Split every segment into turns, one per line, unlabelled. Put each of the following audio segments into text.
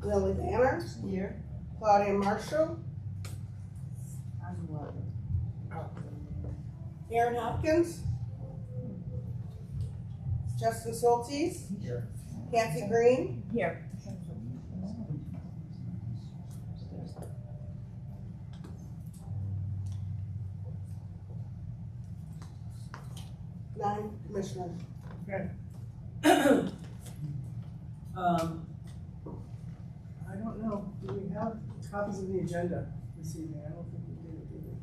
Lily Banner.
Here.
Claudia Marshall.
I'm what?
Aaron Hopkins. Justin Soltis.
Here.
Kathy Green.
Here.
9 commissioners.
Okay. I don't know, do we have copies of the agenda this evening? I don't think we did, did we?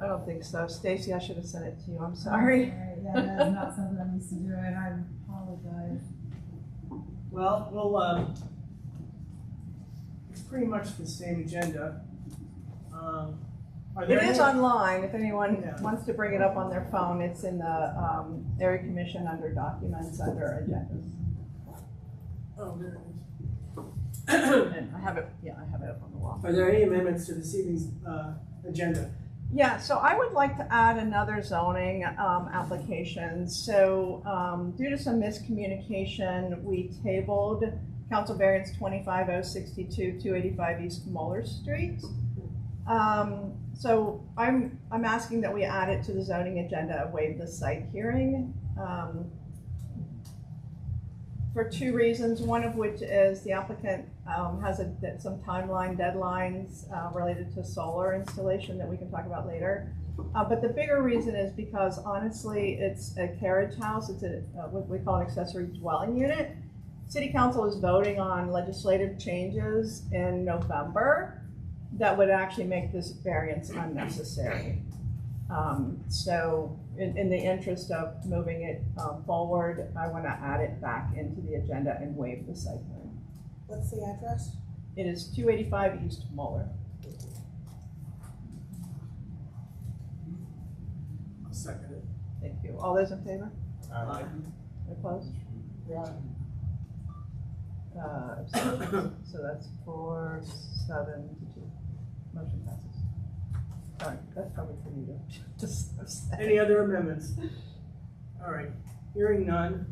I don't think so. Stacy, I should have sent it to you. I'm sorry.
Yeah, that's not something I'm used to doing. I apologize.
Well, it's pretty much the same agenda. Are there
It is
any-
online. If anyone
Yeah.
wants to bring it up on their phone, it's in the area commission under documents under agendas.
Oh, there it is.
And I have it. Yeah, I have it up on the wall.
Are there any amendments to this evening's agenda?
Yeah, so I would like to add another zoning application. So due to some miscommunication, we tabled Council Variance 25062, 285 East Muller Street. So I'm asking that we add it to the zoning agenda, waive the site hearing. For 2 reasons, one of which is the applicant has some timeline deadlines related to solar installation that we can talk about later. But the bigger reason is because honestly, it's a carriage house. It's what we call an accessory dwelling unit. City Council is voting on legislative changes in November that would actually make this variance unnecessary. So in the interest of moving it forward, I want to add it back into the agenda and waive the site hearing.
What's the address?
It is 285 East Muller.
I'll second it.
Thank you. All those in favor?
Aye.
Opposed?
Yeah.
Abstentions. So that's 4, 7 to 2. Motion passes. All right, that's probably for you to just abstain.
Any other amendments? All right, hearing none,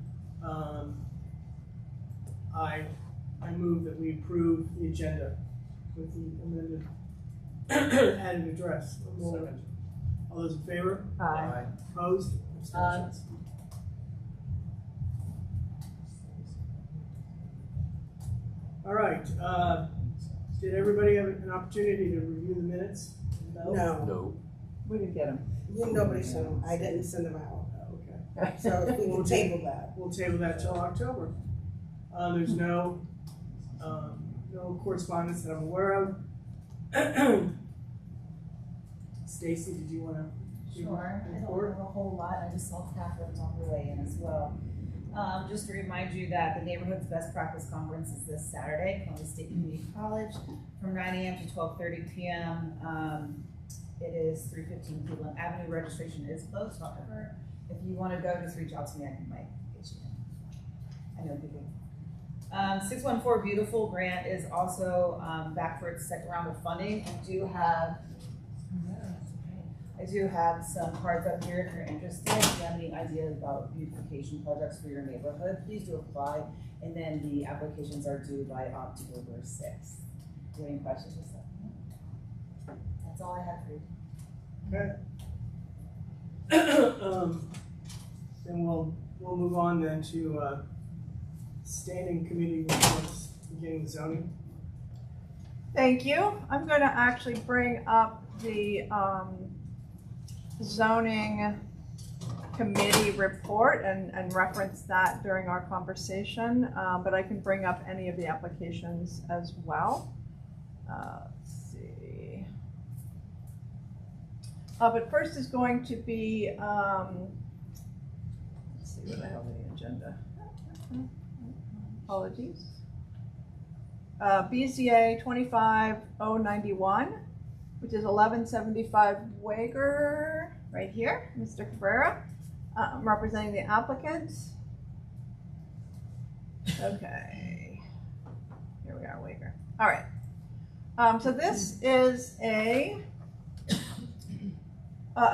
I move that we approve the agenda with the amended added address.
Second.
All those in favor?
Aye.
Opposed? Abstentions? All right, did everybody have an opportunity to review the minutes?
No.
No.
We didn't get them.
Nobody sent them. I didn't send them out.
Okay,
So if we can table that.
we'll table that till October. There's no correspondence that I'm aware of. Stacy, did you want to?
Sure, I don't have a whole lot, I just saw Catherine's on her way in as well. Just to remind you that the Neighborhood's Best Practice Conference is this Saturday, Columbus State Community College, from 9 a.m. to 12:30 p.m. It is 315 Cleveland Avenue. Registration is closed, however, if you want to go, just reach out to me, I might get you in. I know people. 614 Beautiful grant is also back for its second round of funding. I do have some cards up here if you're interested. If you have any ideas about beautification projects for your neighborhood, please do apply. And then the applications are due by October 6th. Do you have any questions? Just let me know. That's all I have for you.
Okay. Then we'll move on then to standing committee reports, beginning with zoning.
Thank you. I'm going to actually bring up the zoning committee report and reference that during our conversation, but I can bring up any of the applications as well. Let's see. But first is going to be, let's see what the hell is the agenda. Apologies. BZA 25091, which is 1175 Wager, right here, Mr. Cabrera. I'm representing the applicant. Okay, here we are, Wager. All right, so this is a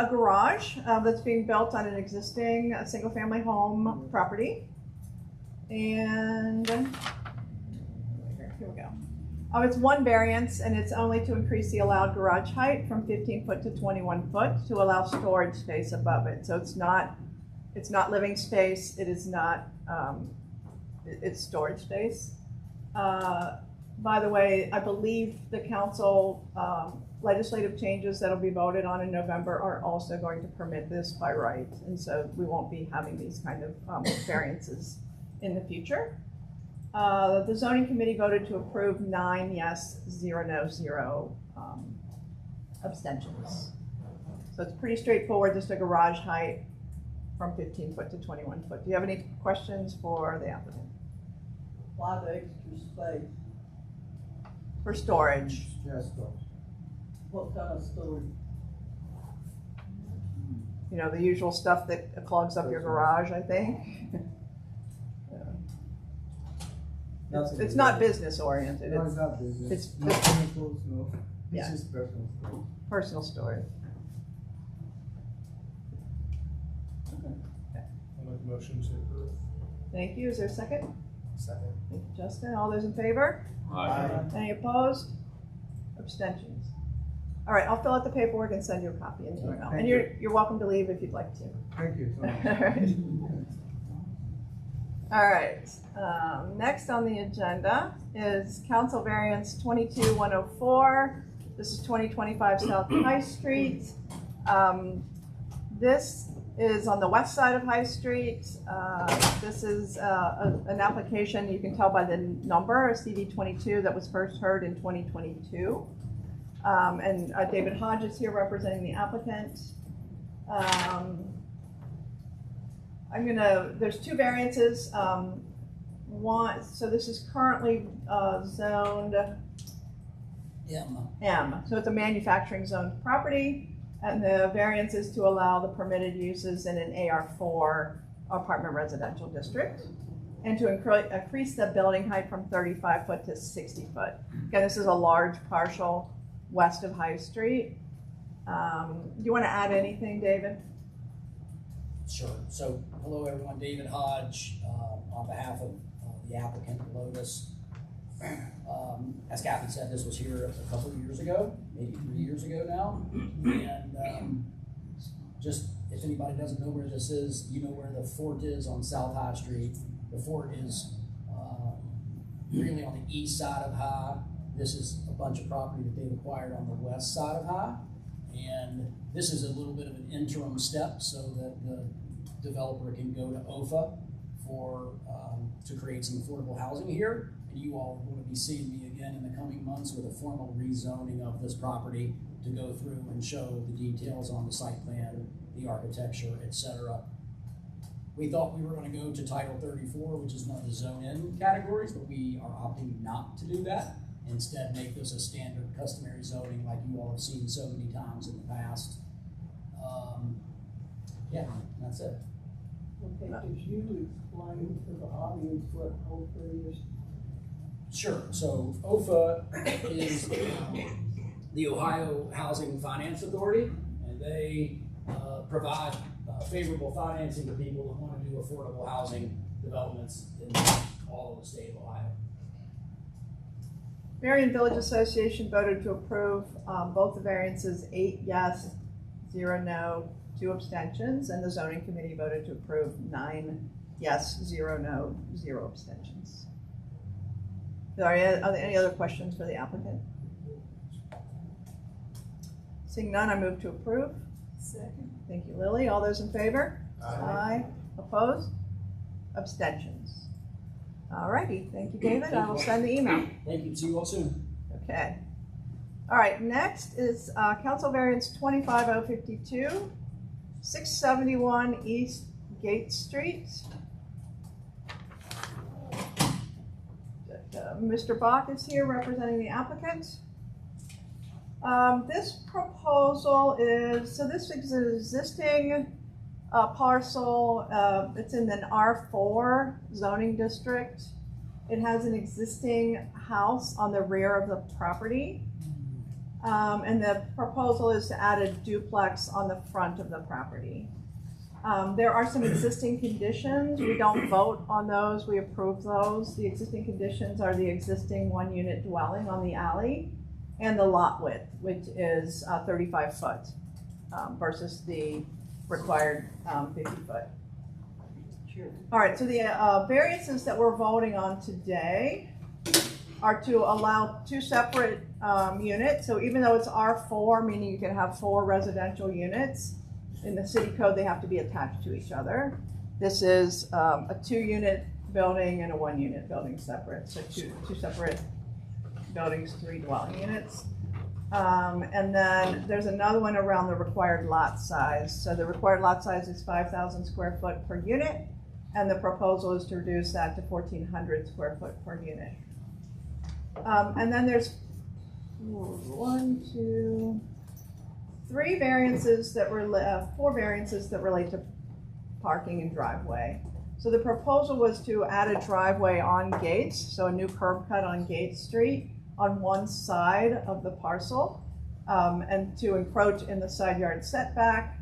garage that's being built on an existing single-family home property. And here we go. It's one variance, and it's only to increase the allowed garage height from 15 foot to 21 foot to allow storage space above it. So it's not living space. It is not. It's storage space. By the way, I believe the council legislative changes that'll be voted on in November are also going to permit this by right, and so we won't be having these kind of variances in the future. The zoning committee voted to approve 9 yes, 0 no, 0 abstentions. So it's pretty straightforward, just a garage height from 15 foot to 21 foot. Do you have any questions for the applicant?
Why the extra space?
For storage.
What kind of storage?
You know, the usual stuff that clogs up your garage, I think. It's not business oriented.
No, it's not business.
It's
no chemicals, no.
Yeah.
It's just personal stuff.
Personal storage.
I'll make a motion to approve.
Thank you. Is there a second?
Second.
Thank you, Justin. All those in favor? Any opposed? Abstentions? All right, I'll fill out the paperwork and send you a copy in the
All right,
email.
thank
And you're welcome to leave if you'd like to.
Thank you so much.
All right. Next on the agenda is Council Variance 22104. This is 2025 South High Street. This is on the west side of High Street. This is an application, you can tell by the number, CD22, that was first heard in 2022. And David Hodge is here representing the applicant. There's two variances. So this is currently zoned M. So it's a manufacturing zoned property, and the variance is to allow the permitted uses in an AR4 apartment residential district, and to increase the building height from 35 foot to 60 foot. Again, this is a large partial west of High Street. Do you want to add anything, David?
Sure. So, hello everyone, David Hodge, on behalf of the applicant, Lotus. As Kathy said, this was here a couple of years ago, maybe 3 years ago now. And just, if anybody doesn't know where this is, you know where the fort is on South High Street. The fort is really on the east side of High. This is a bunch of property that they've acquired on the west side of High. And this is a little bit of an interim step so that the developer can go to OFA to create some affordable housing here. And you all are going to be seeing me again in the coming months with a formal rezoning of this property to go through and show the details on the site plan, the architecture, etc. We thought we were going to go to Title 34, which is one of the zone in categories, but we are opting not to do that. Instead, make this a standard customary zoning like you all have seen so many times in the past. Yeah, that's it.
Okay, could you explain to the audience what OFA is?
Sure. So OFA is the Ohio Housing Finance Authority, and they provide favorable financing to people that want to do affordable housing developments in all of the state of Ohio.
Marion Village Association voted to approve both the variances, 8 yes, 0 no, 2 abstentions, and the zoning committee voted to approve 9 yes, 0 no, 0 abstentions. Are there any other questions for the applicant? Seeing none, I move to approve.
Second.
Thank you, Lily. All those in favor?
Aye.
Opposed? Abstentions. All righty. Thank you, David. I will send the email.
Thank you. See you all soon.
Okay. All right. Next is Council Variance 25052, 671 East Gate Street. Mr. Bach is here representing the applicant. This proposal is, so this is an existing parcel. It's in an R4 zoning district. It has an existing house on the rear of the property. And the proposal is to add a duplex on the front of the property. There are some existing conditions. We don't vote on those, we approve those. The existing conditions are the existing one-unit dwelling on the alley and the lot width, which is 35 foot versus the required 50 foot. All right, so the variances that we're voting on today are to allow two separate units. So even though it's R4, meaning you can have 4 residential units, in the city code they have to be attached to each other. This is a 2-unit building and a 1-unit building separate. So two separate buildings, 3 dwelling units. And then there's another one around the required lot size. So the required lot size is 5,000 square foot per unit, and the proposal is to reduce that to 1,400 square foot per unit. And then there's 4 variances that relate to parking and driveway. So the proposal was to add a driveway on Gates, so a new curb cut on Gates Street on one side of the parcel, and to encroach in the side yard setback,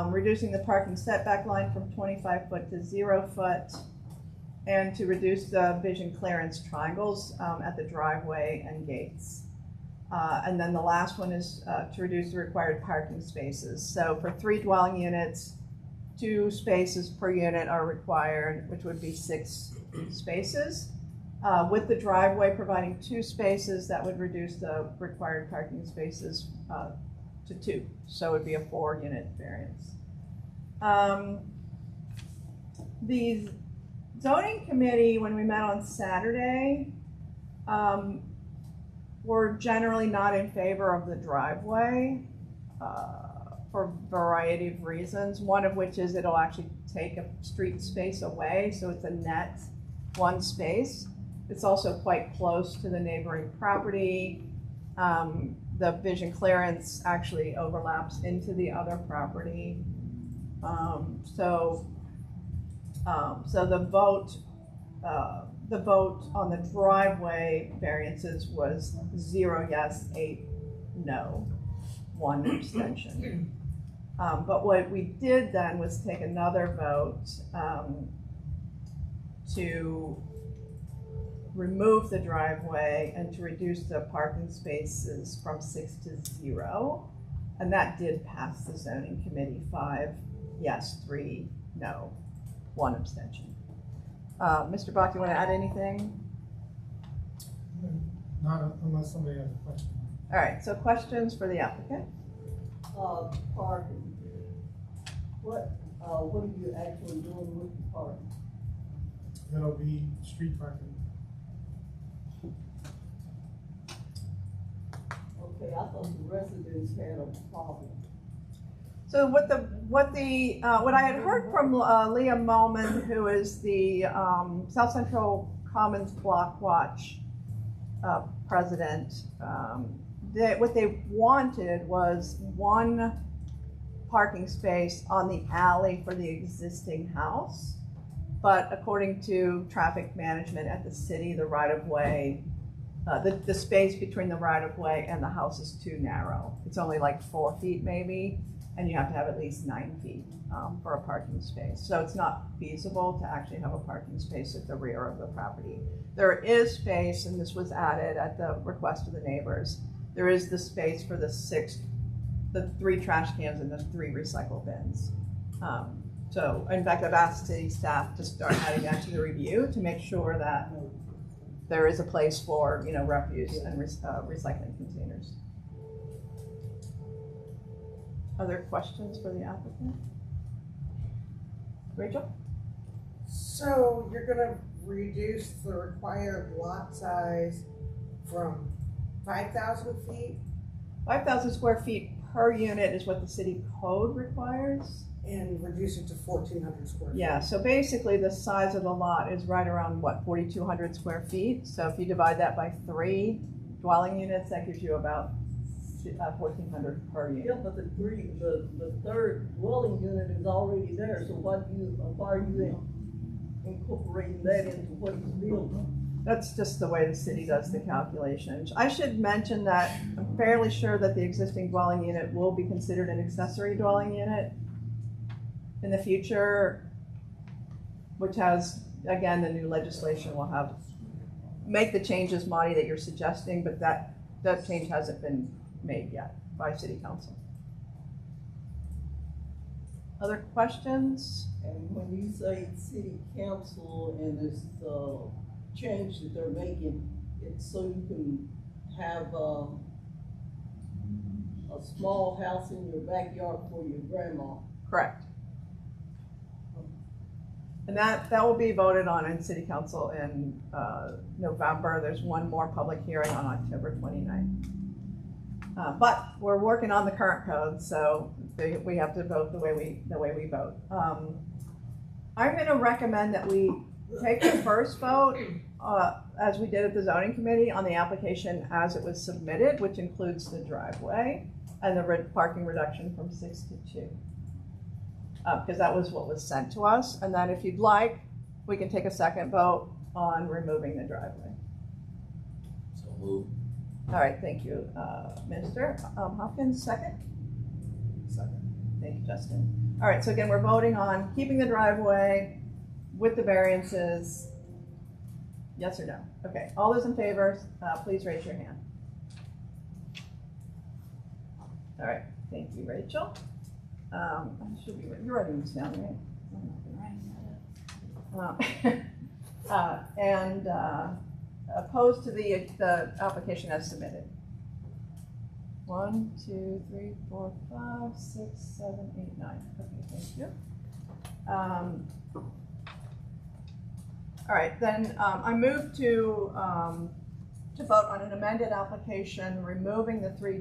reducing the parking setback line from 25 foot to 0 foot, and to reduce the vision clearance triangles at the driveway and gates. And then the last one is to reduce the required parking spaces. So for 3 dwelling units, 2 spaces per unit are required, which would be 6 spaces. With the driveway providing 2 spaces, that would reduce the required parking spaces to 2. So it would be a 4-unit variance. The zoning committee, when we met on Saturday, were generally not in favor of the driveway for a variety of reasons. One of which is it'll actually take a street space away, so it's a net 1 space. It's also quite close to the neighboring property. The vision clearance actually overlaps into the other property. So the vote on the driveway variances was 0 yes, 8 no, 1 abstention. But what we did then was take another vote to remove the driveway and to reduce the parking spaces from 6 to 0. And that did pass the zoning committee, 5 yes, 3 no, 1 abstention. Mr. Bach, you want to add anything?
Not unless somebody has a question.
All right, so questions for the applicant?
Parking. What are you actually doing with the parking?
That'll be street parking.
Okay, I thought the residents had a problem.
So what I had heard from Leah Moman, who is the South Central Commons Block Watch president, what they wanted was 1 parking space on the alley for the existing house. But according to traffic management at the city, the right-of-way, the space between the right-of-way and the house is too narrow. It's only like 4 feet maybe, and you have to have at least 9 feet for a parking space. So it's not feasible to actually have a parking space at the rear of the property. There is space, and this was added at the request of the neighbors. There is the space for the 3 trash cans and the 3 recycle bins. So in fact, I've asked city staff to start adding that to the review to make sure that there is a place for, refuse and recycling containers. Other questions for the applicant? Rachel?
So you're gonna reduce the required lot size from 5,000 feet
5,000 square feet per unit is what the city code requires.
and reduce it to 1,400 square feet?
Yeah, so basically the size of the lot is right around, 4,200 square feet? So if you divide that by 3 dwelling units, that gives you about 1,400 per unit.
Yeah, but the 3rd dwelling unit is already there, so why are you incorporating that into what he's building?
That's just the way the city does the calculations. I should mention that I'm fairly sure that the existing dwelling unit will be considered an accessory dwelling unit. in the future, which has, again, the new legislation will have, make the changes, Monty, that you're suggesting, but that change hasn't been made yet by city council. Other questions?
And when you say city council and this, change that they're making, it's so you can have, a small house in your backyard for your grandma.
Correct. And that will be voted on in city council in November. There's one more public hearing on October 29th. But we're working on the current code, so we have to vote the way we vote. I'm going to recommend that we take the first vote, as we did at the zoning committee, on the application as it was submitted, which includes the driveway and the parking reduction from 6 to 2. Because that was what was sent to us. And then if you'd like, we can take a second vote on removing the driveway.
So move.
All right, thank you, Minister. Hopkins, second?
Second.
Thank you, Justin. All right, so again, we're voting on keeping the driveway with the variances. Yes or no? Okay, all those in favor, please raise your hand. All right, thank you, Rachel. You're writing this down, right? And opposed to the application as submitted. 1, 2, 3, 4, 5, 6, 7, 8, 9. Okay, thank you. All right, then I move to vote on an amended application, removing the 3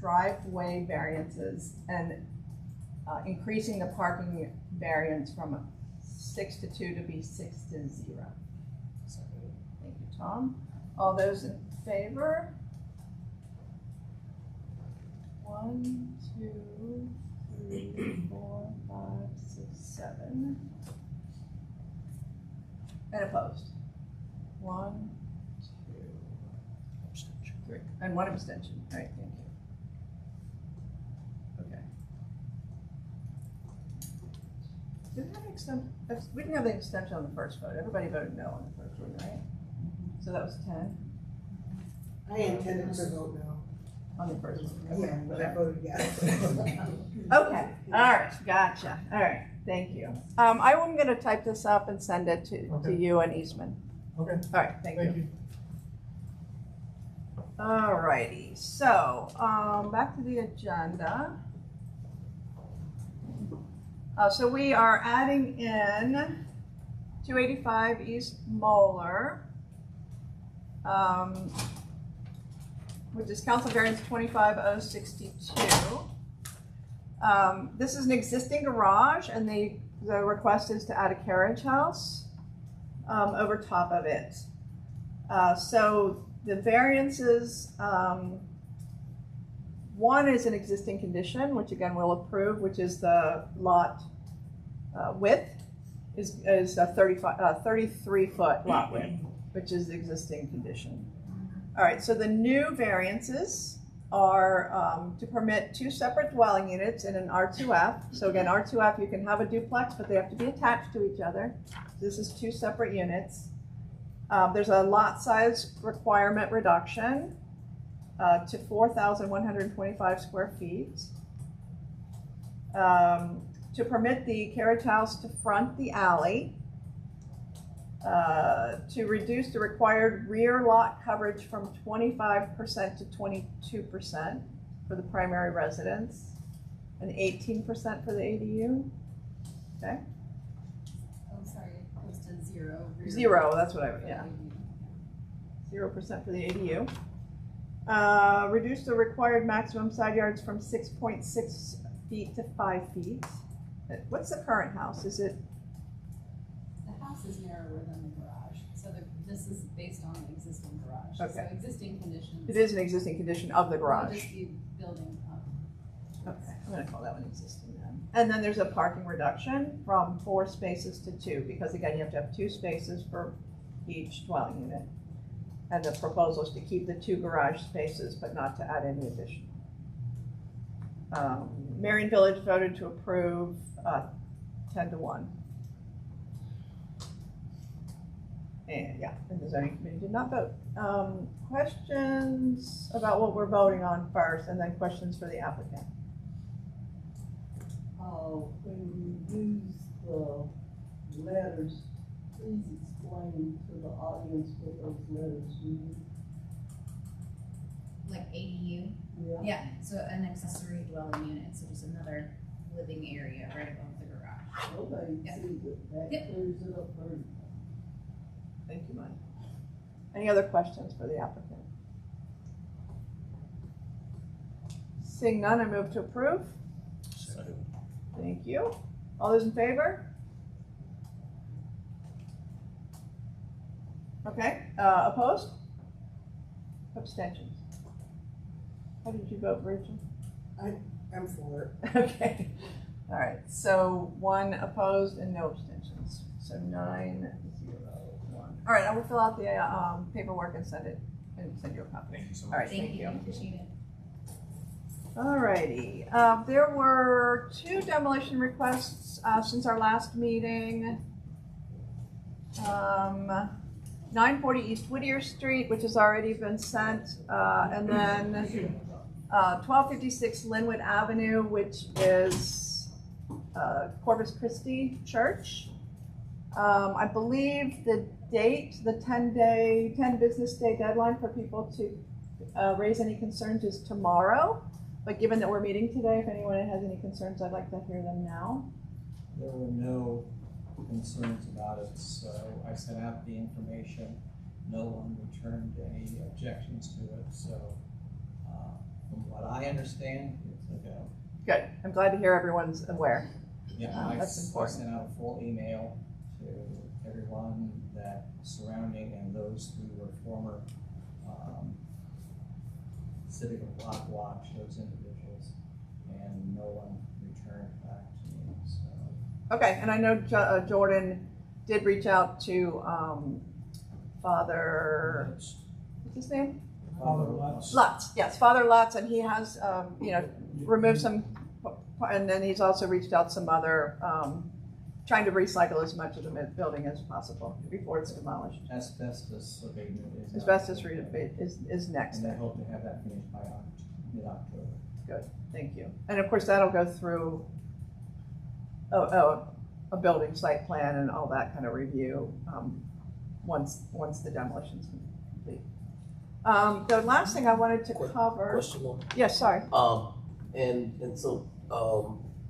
driveway variances and increasing the parking variance from 6 to 2 to be 6 to 0. Thank you, Tom. All those in favor? 1, 2, 3, 4, 5, 6, 7. And opposed? 1, 2, 3, and 1 abstention. All right, thank you. Okay. Did we have an extension? We didn't have the extension on the first vote. Everybody voted no on the first one, right? So that was 10
I intended to vote no.
on the first one.
Yeah, but I voted yes.
Okay, all right, gotcha. All right, thank you. I'm gonna type this up and send it to you and Eastman.
Okay,
All right, thank you. All righty, so, back to the agenda. So we are adding in 285 East Moeller, which is council variance 25062. This is an existing garage, and the request is to add a carriage house over top of it. So the variances, one is an existing condition, which again we'll approve, which is the lot width is a 33-foot lot width, which is the existing condition. All right, so the new variances are to permit 2 separate dwelling units in an R2F. So again, R2F, you can have a duplex, but they have to be attached to each other. This is 2 separate units. There's a lot size requirement reduction to 4,125 square feet. To permit the carriage house to front the alley. To reduce the required rear lot coverage from 25% to 22% for the primary residence, and 18% for the ADU. Okay.
Oh, sorry, it goes to 0.
0, that's what I, yeah. 0% for the ADU. Reduce the required maximum side yards from 6.6 feet to 5 feet. What's the current house? Is it?
The house is narrower than the garage, so this is based on an existing garage.
Okay.
So existing conditions.
It is an existing condition of the
We'll
garage.
just be building up.
Okay, I'm gonna call that one existing then. And then there's a parking reduction from 4 spaces to 2, because again, you have to have 2 spaces for each dwelling unit. And the proposal is to keep the 2 garage spaces, but not to add any additional. Marion Village voted to approve 10-1. And yeah, and the zoning committee did not vote. Questions about what we're voting on first, and then questions for the applicant.
When you use the letters, please explain to the audience what those letters mean.
Like ADU? Yeah, so an accessory dwelling unit, so just another living area right above the garage.
Okay,
Yeah.
see, that
Yep.
clears it up for you.
Thank you, Mike. Any other questions for the applicant? Seeing none, I move to approve. Thank you. All those in favor? Okay, opposed? Abstentions? How did you vote, Rachel?
I'm for it.
Okay, all right, so 1 opposed and no abstentions, so 9-0-1. All right, I will fill out the paperwork and send you a copy.
Thank you so
All
much.
right, thank you.
Appreciate it.
All righty, there were 2 demolition requests since our last meeting. 940 East Whittier Street, which has already been sent, and then 1256 Linwood Avenue, which is Corpus Christi Church. I believe the date, the 10 business day deadline for people to raise any concerns is tomorrow. But given that we're meeting today, if anyone has any concerns, I'd like to hear them now.
There were no concerns about it, so I sent out the information. No one returned any objections to it, so from what I understand, it's a go.
Good, I'm glad to hear everyone's aware.
Yeah, I
that's important.
sent out a full email to everyone that surrounding and those who were former Civic Block Watch, those individuals, and no one returned back to me, so.
Okay, and I know Jordan did reach out to Father, what's his name?
Father Lutz.
Lutz, yes, Father Lutz, and he has, removed some, and then he's also reached out some other, trying to recycle as much of the building as possible before it's demolished.
Asbestos abatement is.
Asbestos is next.
And they hope to have that finished by mid-October.
Good, thank you. And of course, that'll go through a building site plan and all that kind of review once the demolition's complete. The last thing I wanted to cover.
Question on.
Yes, sorry.
And so,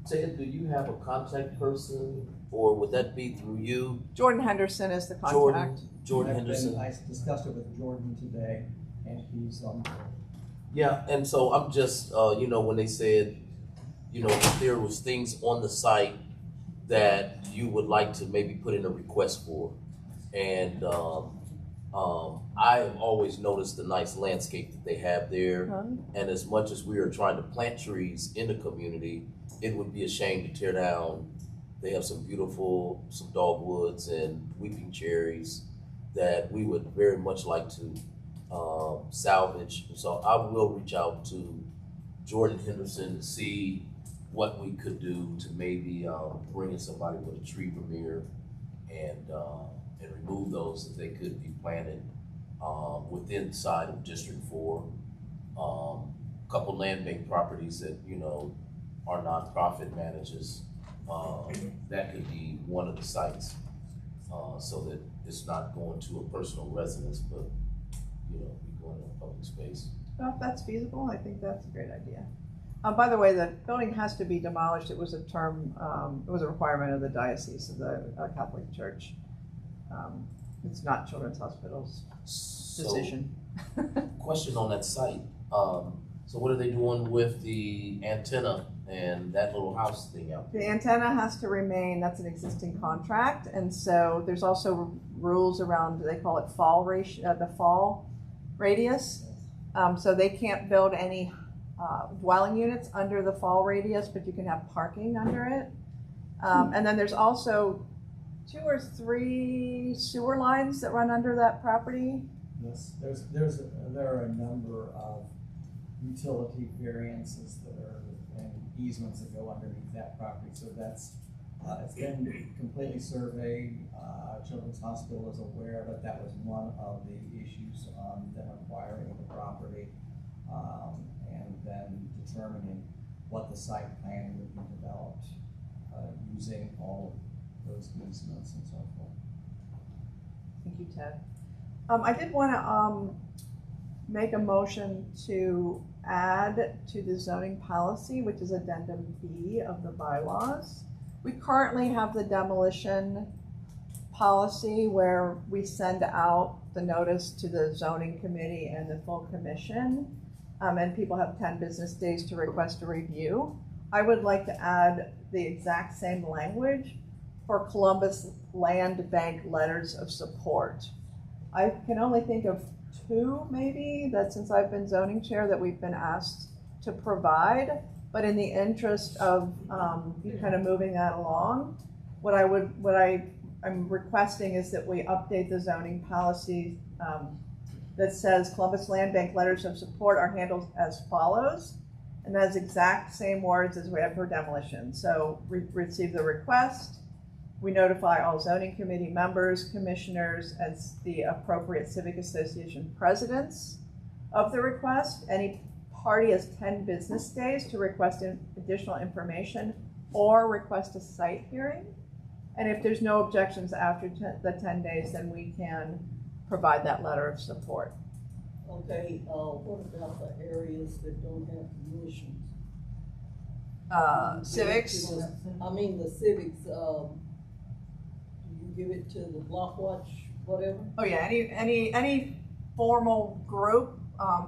Ted, do you have a contact person, or would that be through you?
Jordan Henderson is the contact.
Jordan Henderson.
I discussed it with Jordan today, and he's on board.
Yeah, and so I'm just, when they said, if there was things on the site that you would like to maybe put in a request for, and I have always noticed the nice landscape that they have there, and as much as we are trying to plant trees in the community, it would be a shame to tear down. They have some dogwoods and weeping cherries that we would very much like to salvage. So I will reach out to Jordan Henderson to see what we could do to maybe bring in somebody with a tree premier and remove those that they could be planted within side of District 4. A couple land bank properties that our nonprofit manages. That could be one of the sites, so that it's not going to a personal residence, but be going to a public space.
Well, if that's feasible, I think that's a great idea. By the way, the building has to be demolished. It was a requirement of the diocese of the Catholic Church. It's not Children's Hospital's decision.
Question on that site. So what are they doing with the antenna and that little house thing out there?
The antenna has to remain, that's an existing contract, and so there's also rules around, they call it the fall radius. So they can't build any dwelling units under the fall radius, but you can have parking under it. And then there's also 2 or 3 sewer lines that run under that property.
Yes, there are a number of utility variances that are, and easements that go underneath that property, so that's, it's been completely surveyed. Children's Hospital is aware of it. That was one of the issues on them acquiring the property, and then determining what the site plan would be developed, using all of those easements and so forth.
Thank you, Ted. I did want to make a motion to add to the zoning policy, which is addendum B of the bylaws. We currently have the demolition policy where we send out the notice to the zoning committee and the full commission, and people have 10 business days to request a review. I would like to add the exact same language for Columbus Land Bank letters of support. I can only think of 2 maybe that since I've been zoning chair that we've been asked to provide, but in the interest of kind of moving that along, what I'm requesting is that we update the zoning policy that says Columbus Land Bank letters of support are handled as follows, and that's exact same words as we have for demolition. So we receive the request, we notify all zoning committee members, commissioners, and the appropriate civic association presidents of the request. Any party has 10 business days to request additional information or request a site hearing. And if there's no objections after the 10 days, then we can provide that letter of support.
Okay, what about the areas that don't have commissions?
Civics.
I mean, the civics, do you give it to the block watch, whatever?
Oh yeah, any formal group.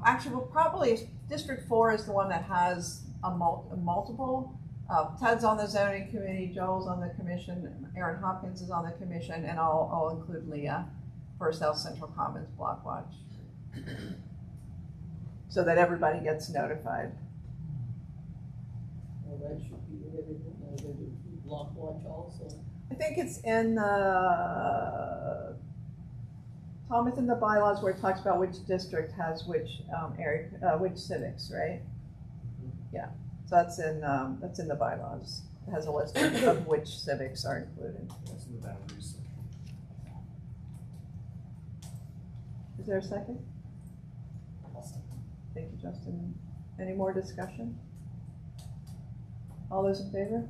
Actually, well, probably District 4 is the one that has a multiple. Ted's on the zoning committee, Joel's on the commission, Aaron Hopkins is on the commission, and I'll include Leah for South Central Commons Block Watch, so that everybody gets notified.
Well, that should be everything, they do block watch also.
I think it's in the, Tom, it's in the bylaws where it talks about which district has which area, which civics, right? Yeah, so that's in the bylaws. It has a list of which civics are included.
That's in the boundaries section.
Is there a second? Thank you, Justin. Any more discussion? All those in favor?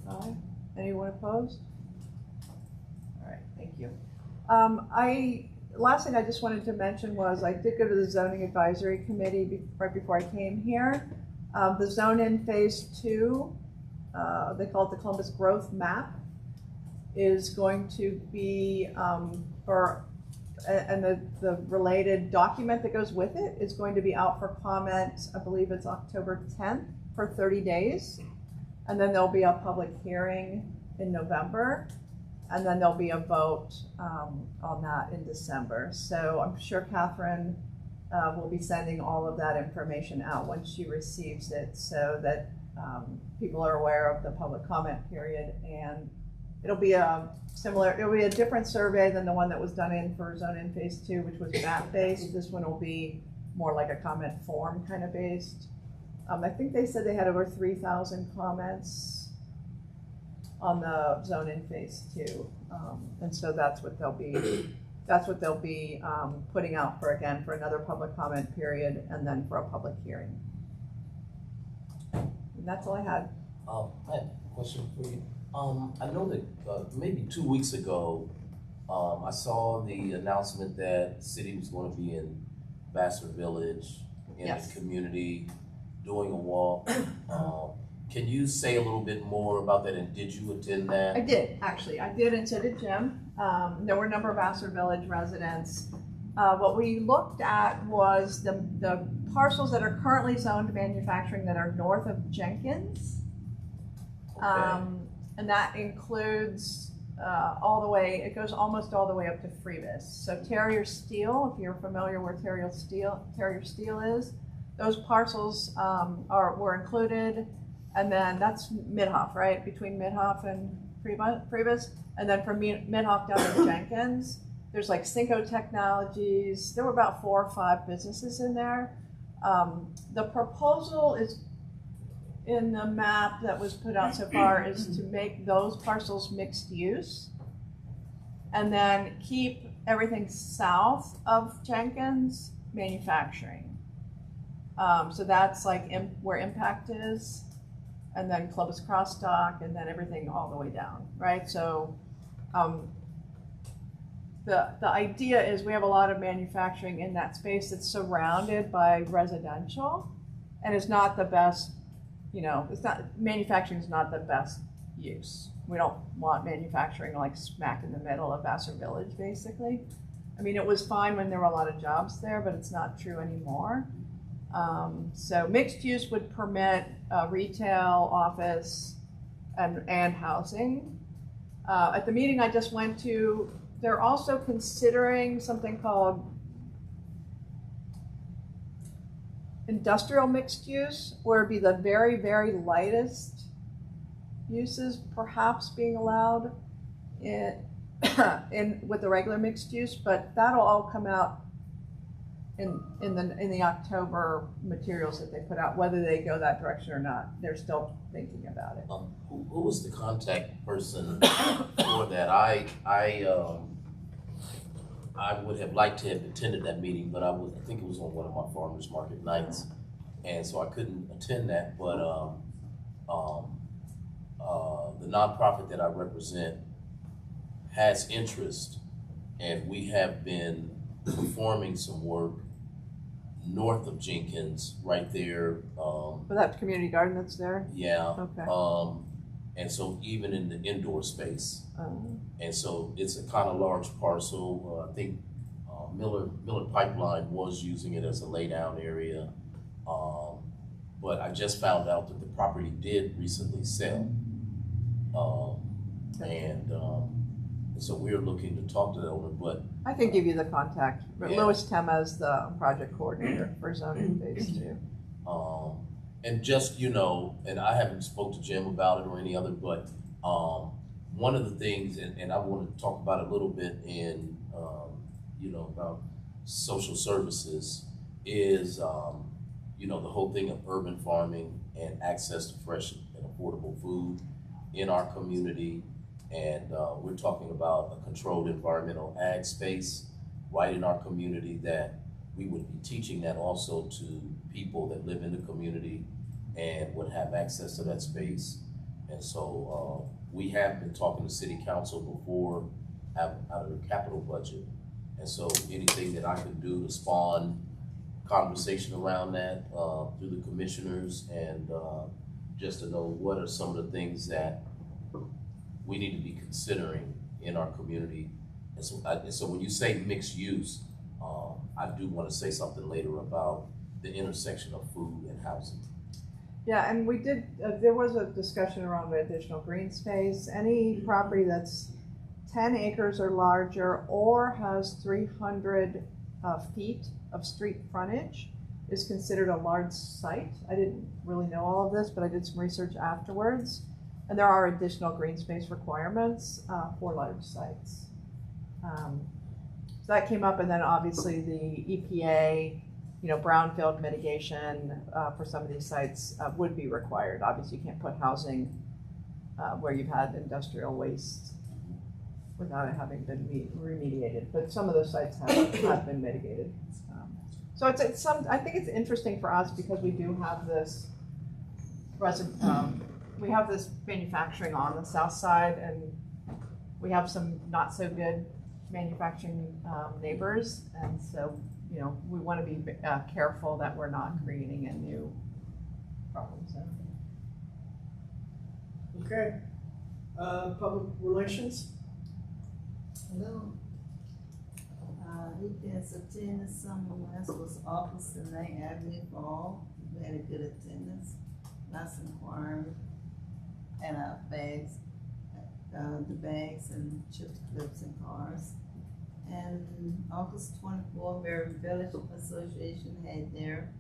Aye. Anyone opposed? All right, thank you. Last thing I just wanted to mention was I did go to the zoning advisory committee right before I came here. The zone in phase 2, they call it the Columbus Growth Map, is going to be and the related document that goes with it is going to be out for comment. I believe it's October 10th for 30 days. And then there'll be a public hearing in November. And then there'll be a vote on that in December. So I'm sure Catherine will be sending all of that information out once she receives it, so that people are aware of the public comment period. And it'll be a different survey than the one that was done for zone in phase 2, which was map based. This one will be more like a comment form kind of based. I think they said they had over 3,000 comments on the zone in phase 2, and so that's what they'll be putting out for another public comment period, and then for a public hearing. And that's all I had.
I had a question for you. I know that maybe 2 weeks ago, I saw the announcement that the city was going to be in Vassar Village in
Yes.
the community doing a walk. Can you say a little bit more about that, and did you attend that?
I did, actually. I did, and so did Jim. There were a number of Vassar Village residents. What we looked at was the parcels that are currently zoned manufacturing that are north of Jenkins.
Okay.
And that includes all the way, it goes almost all the way up to Freebus. So Terrier Steel, if you're familiar where Terrier Steel is, those parcels were included. And then that's Midhoff, right? Between Midhoff and Freebus. And then from Midhoff down to Jenkins, there's like Cinco Technologies. There were about 4 or 5 businesses in there. The proposal is in the map that was put out so far is to make those parcels mixed use and then keep everything south of Jenkins manufacturing. So that's like where Impact is, and then Clovis Crossdock, and then everything all the way down, right? So the idea is we have a lot of manufacturing in that space that's surrounded by residential, and it's not the best, manufacturing is not the best use. We don't want manufacturing like smack in the middle of Vassar Village, basically. I mean, it was fine when there were a lot of jobs there, but it's not true anymore. So mixed use would permit retail, office, and housing. At the meeting I just went to, they're also considering something called industrial mixed use, where it'd be the very, very lightest uses perhaps being allowed in with the regular mixed use, but that'll all come out in the October materials that they put out. Whether they go that direction or not, they're still thinking about it.
Who was the contact person for that? I would have liked to have attended that meeting, but I think it was on one of my farmers market nights, and so I couldn't attend that. But the nonprofit that I represent has interest, and we have been performing some work north of Jenkins, right there.
For that community garden that's there?
Yeah.
Okay.
And so even in the indoor space. And so it's a kind of large parcel. I think Miller Pipeline was using it as a laydown area. But I just found out that the property did recently sell. And so we're looking to talk to the owner, but
I can give you the contact. But
Yeah.
Louis Tema is the project coordinator for zoning phase 2.
and just, and I haven't spoke to Jim about it or any other, but one of the things, and I want to talk about it a little bit in, about social services is, the whole thing of urban farming and access to fresh and affordable food in our community. And we're talking about a controlled environmental ag space right in our community that we would be teaching that also to people that live in the community and would have access to that space. And so we have been talking to city council before out of the capital budget. And so anything that I can do to spawn conversation around that through the commissioners and just to know what are some of the things that we need to be considering in our community. And so when you say mixed use, I do want to say something later about the intersection of food and housing.
Yeah, and we did, there was a discussion around the additional green space. Any property that's 10 acres or larger or has 300 feet of street frontage is considered a large site. I didn't really know all of this, but I did some research afterwards. And there are additional green space requirements for large sites. So that came up, and then obviously the EPA, brownfield mitigation for some of these sites would be required. Obviously, you can't put housing where you've had industrial waste without it having been remediated. But some of those sites have been mitigated. So I think it's interesting for us because we do have this we have this manufacturing on the south side, and we have some not so good manufacturing neighbors, and so we want to be careful that we're not creating a new problem zone.
Okay. Public relations?
Hello. He has attended someone else was August and 9th Avenue Ball. We had a good attendance, lots of inquiry, and bags, the bags and chip clips and cars. And August 24th, American Village Association had their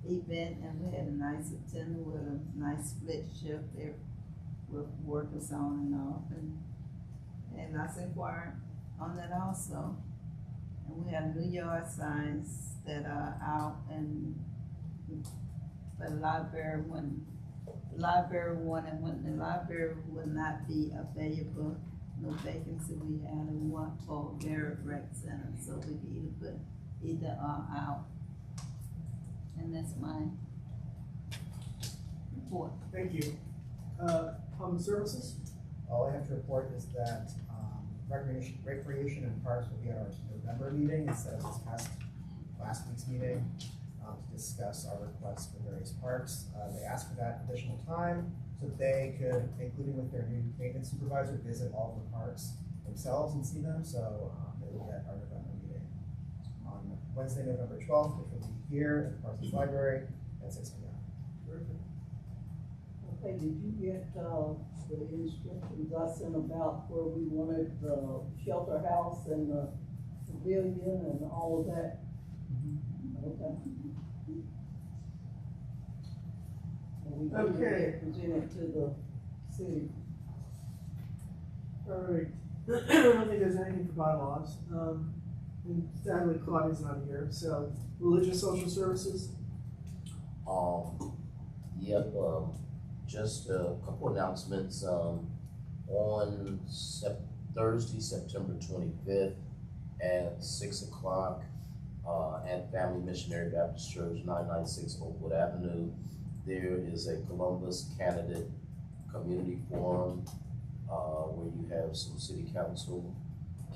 event, and we had a nice attendance with a nice split shift there with workers on and off, and lots of inquiry on that also. And we have new yard signs that are out, and But library when the library wanted, when the library would not be available, no vacancy, we had a one for Barrett Rec Center, so we could either put either or out. And that's my report.
Thank you. Common services?
All I have to report is that recreation and parks will be at our November meeting instead of last week's meeting to discuss our requests for various parks. They asked for that additional time so that they could, including with their new maintenance supervisor, visit all of the parks themselves and see them. So they will be at our November meeting on Wednesday, November 12th, which will be here at the Parsons Library at 6 p.m.
Terrific.
Okay, did you get, the instructions I sent about where we wanted the shelter house and the pavilion and all of that? Okay. And we can
Okay.
present it to the city.
All right. I don't think there's anything for bylaws. And sadly, Claudia's not here, so religious social services.
Yep, just a couple announcements, on Thursday, September 25th at 6 o'clock, at Family Missionary Baptist Church, 996 Oakwood Avenue. There is a Columbus candidate community forum, where you have some city council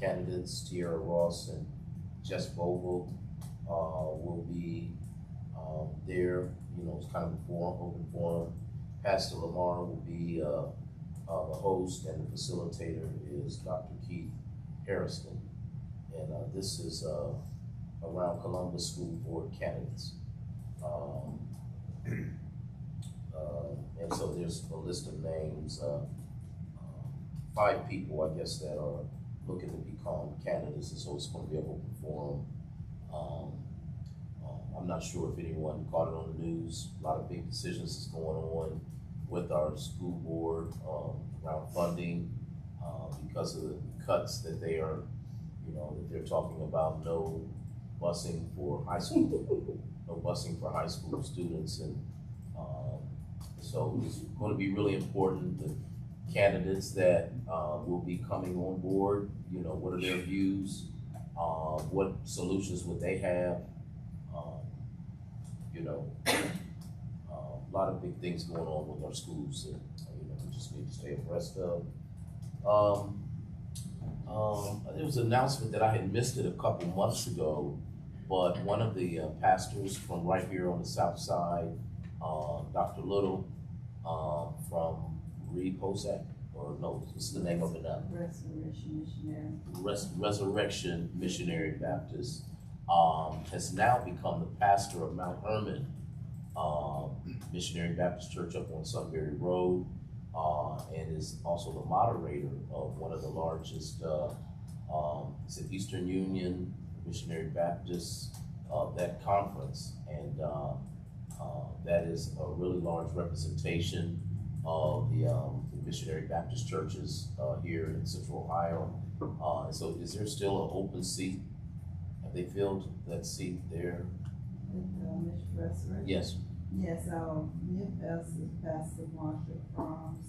candidates, Tierra Ross and Jess Vogel, will be, there. You know, it's kind of a forum, open forum. Pastor Lamar will be the host, and the facilitator is Dr. Keith Harrison. And this is around Columbus School Board candidates. And so there's a list of names, 5 people, I guess, that are looking to become candidates, and so it's going to be an open forum. I'm not sure if anyone caught it on the news. A lot of big decisions is going on with our school board around funding because of the cuts that they are, that they're talking about. No busing for high school, no busing for high school students, and so it's going to be really important. The candidates that will be coming on board, what are their views? What solutions would they have? A lot of big things going on with our schools that we just need to stay abreast of. There was an announcement that I had missed it a couple months ago, but one of the pastors from right here on the south side, Dr. Little, from Reposac, or no, what's the name of it now?
Restoration Missionary.
Resurrection Missionary Baptist, has now become the pastor of Mount Hermon Missionary Baptist Church up on Sunbury Road, and is also the moderator of one of the largest, it's an Eastern Union Missionary Baptist, that conference, and that is a really large representation of the missionary Baptist churches here in Central Ohio. So is there still an open seat? Have they filled that seat there?
With Restoration?
Yes.
Yes, our new pastor is Pastor Marshall Fromms.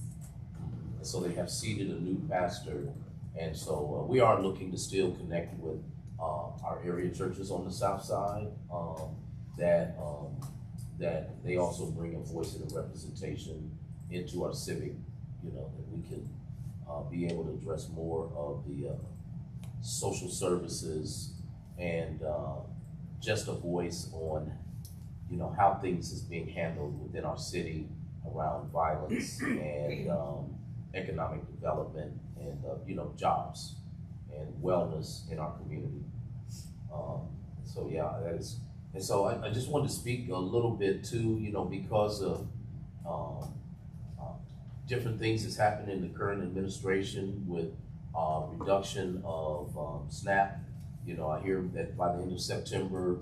So they have seated a new pastor, and so we are looking to still connect with our area churches on the south side, that they also bring a voice and a representation into our civic, that we can be able to address more of the social services and just a voice on, how things is being handled within our city around violence and economic development and, jobs and wellness in our community. So yeah, that is, and so I just wanted to speak a little bit too, because of different things that's happened in the current administration with reduction of SNAP. I hear that by the end of September,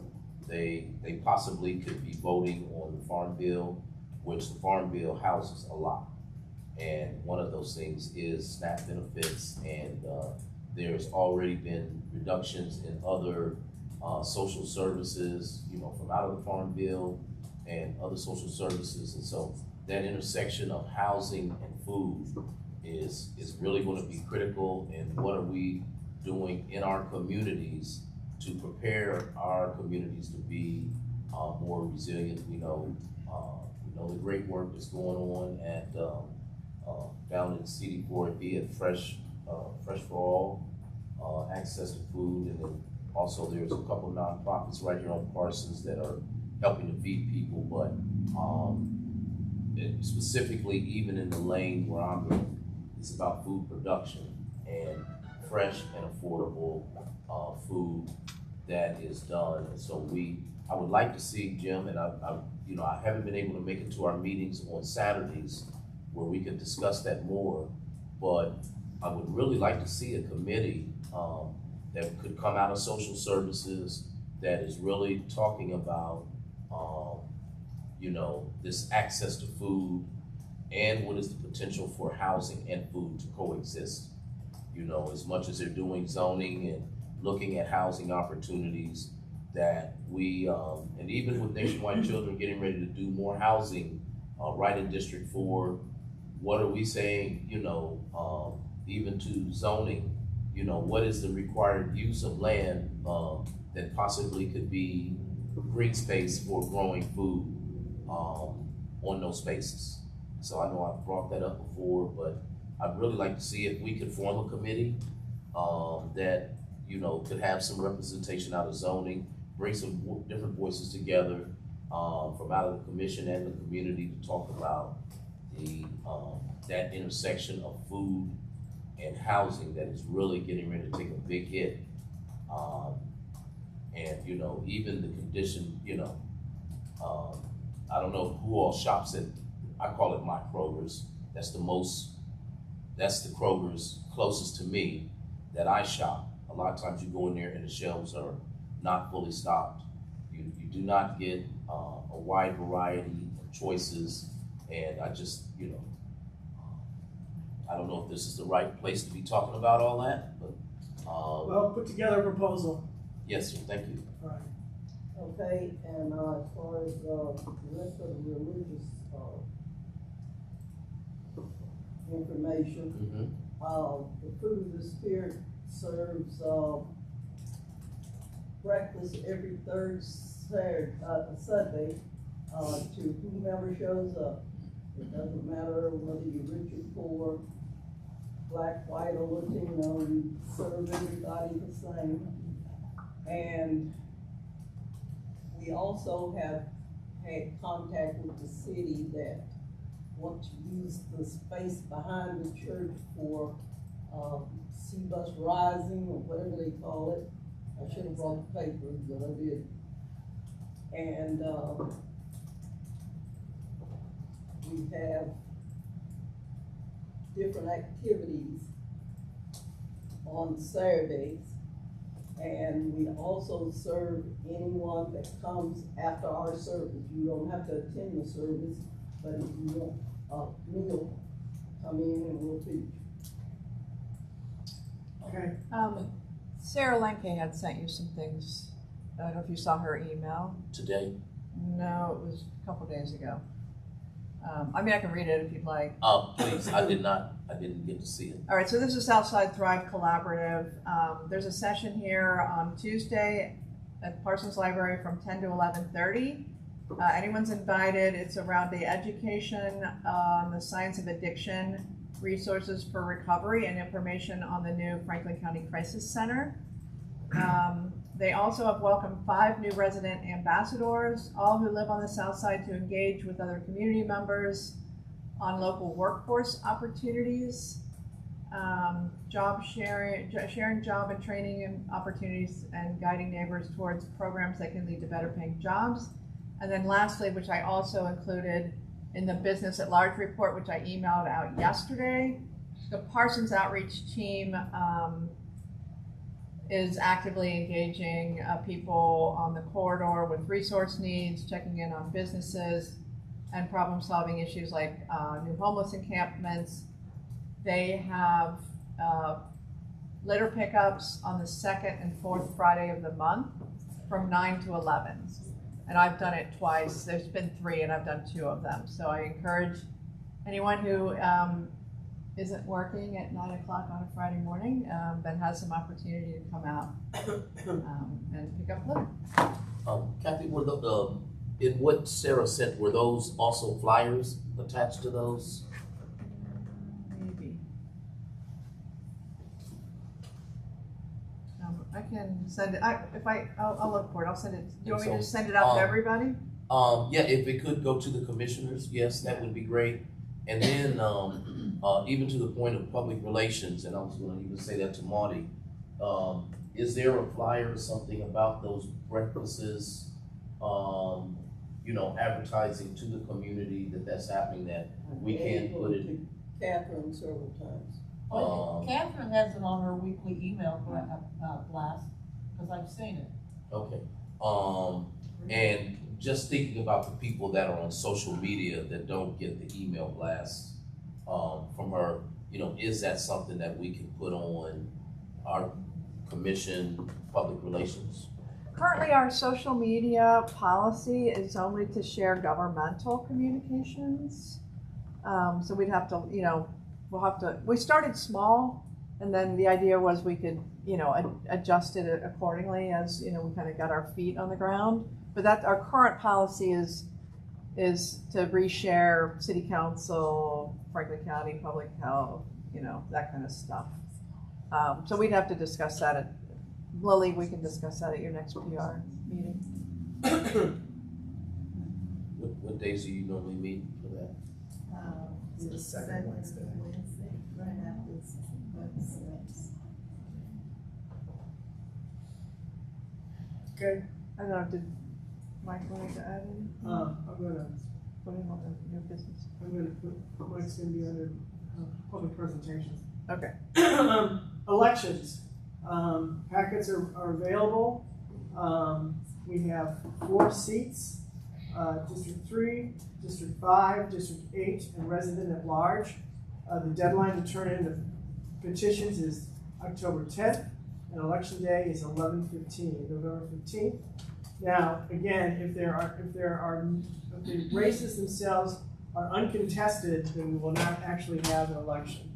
they possibly could be voting on the Farm Bill, which the Farm Bill houses a lot. And one of those things is SNAP benefits, and there's already been reductions in other social services, from out of the Farm Bill. and other social services. And so that intersection of housing and food is really going to be critical. And what are we doing in our communities to prepare our communities to be more resilient? We know the great work that's going on at down in CD4B at Fresh for All, access to food, and then also there's a couple of nonprofits right here on Parsons that are helping to feed people, but specifically even in the lane where I'm in, it's about food production and fresh and affordable food that is done. And so I would like to see, Jim, and I haven't been able to make it to our meetings on Saturdays where we could discuss that more, but I would really like to see a committee that could come out of social services that is really talking about this access to food and what is the potential for housing and food to coexist. As much as they're doing zoning and looking at housing opportunities, that we, and even with Nationwide Children getting ready to do more housing right in District 4, what are we saying, even to zoning, what is the required use of land that possibly could be green space for growing food on those spaces. So I know I've brought that up before, but I'd really like to see if we could form a committee that, could have some representation out of zoning, bring some different voices together from out of the commission and the community to talk about that intersection of food and housing that is really getting ready to take a big hit. And even the condition, I don't know who all shops at, I call it my Kroger's. That's the Kroger's closest to me that I shop. A lot of times you go in there and the shelves are not fully stocked. You do not get a wide variety of choices, and I just, I don't know if this is the right place to be talking about all that, but.
Well, put together a proposal.
Yes, sir, thank you.
All right.
Okay, and as far as the rest of the religious information, the Fruit of the Spirit serves breakfast every third Sunday to whomever shows up. It doesn't matter whether you're rich or poor, black, white, or Latino, we serve everybody the same. And we also have had contact with the city that want to use the space behind the church for C-Bus Rising, or whatever they call it. I should have brought the papers, but I did. And we have different activities on Saturdays. And we also serve anyone that comes after our service. You don't have to attend the service, but if you want a meal, come in and we'll feed you.
Okay.
Sarah Lenke had sent you some things. I don't know if you saw her email.
Today?
No, it was a couple days ago. I mean, I can read it if you'd like.
Please, I didn't get to see it.
All right, so this is Southside Thrive Collaborative. There's a session here on Tuesday at Parsons Library from 10 to 11:30. Anyone's invited. It's around the education on the science of addiction, resources for recovery, and information on the new Franklin County Crisis Center. They also have welcomed 5 new resident ambassadors, all who live on the South Side, to engage with other community members on local workforce opportunities, job sharing job and training and opportunities, and guiding neighbors towards programs that can lead to better paying jobs. And then lastly, which I also included in the Business at Large report, which I emailed out yesterday, the Parsons Outreach team is actively engaging people on the corridor with resource needs, checking in on businesses, and problem-solving issues like new homeless encampments. They have litter pickups on the 2nd and 4th Friday of the month from 9 to 11. And I've done it twice. There's been 3 and I've done 2 of them. So I encourage anyone who isn't working at 9 o'clock on a Friday morning, that has some opportunity to come out and pick up litter.
Kathy, were in what Sarah sent, were those also flyers attached to those?
Maybe. I can send it. I'll look for it. I'll send it. Do you want me to just send it out to everybody?
Yeah, if it could go to the commissioners, yes, that would be great. And then, even to the point of public relations, and I was gonna even say that to Marty, is there a flyer or something about those breakfasts, advertising to the community that that's happening, that we can put it?
To Catherine several times.
Catherine has it on her weekly email blast, because I've seen it.
Okay, and just thinking about the people that are on social media that don't get the email blasts, from her, is that something that we can put on our commission, public relations?
Currently, our social media policy is only to share governmental communications. So we'd have to, we started small, and then the idea was we could, adjust it accordingly as, we kind of got our feet on the ground. But our current policy is to reshare city council, Franklin County, public health, that kind of stuff. So we'd have to discuss that Lily, we can discuss that at your next PR meeting.
What days do you normally meet for that?
It's the second Wednesday.
Right after this Wednesday.
Okay,
I don't know, did Mike want to add anything?
I'm gonna
Put him on the new business.
put Mike's gonna be under public presentations.
Okay.
Elections. Packets are available. We have 4 seats, District 3, District 5, District 8, and resident at large. The deadline to turn in the petitions is October 10th, and election day is November 15th. Now, again, if the races themselves are uncontested, then we will not actually have an election.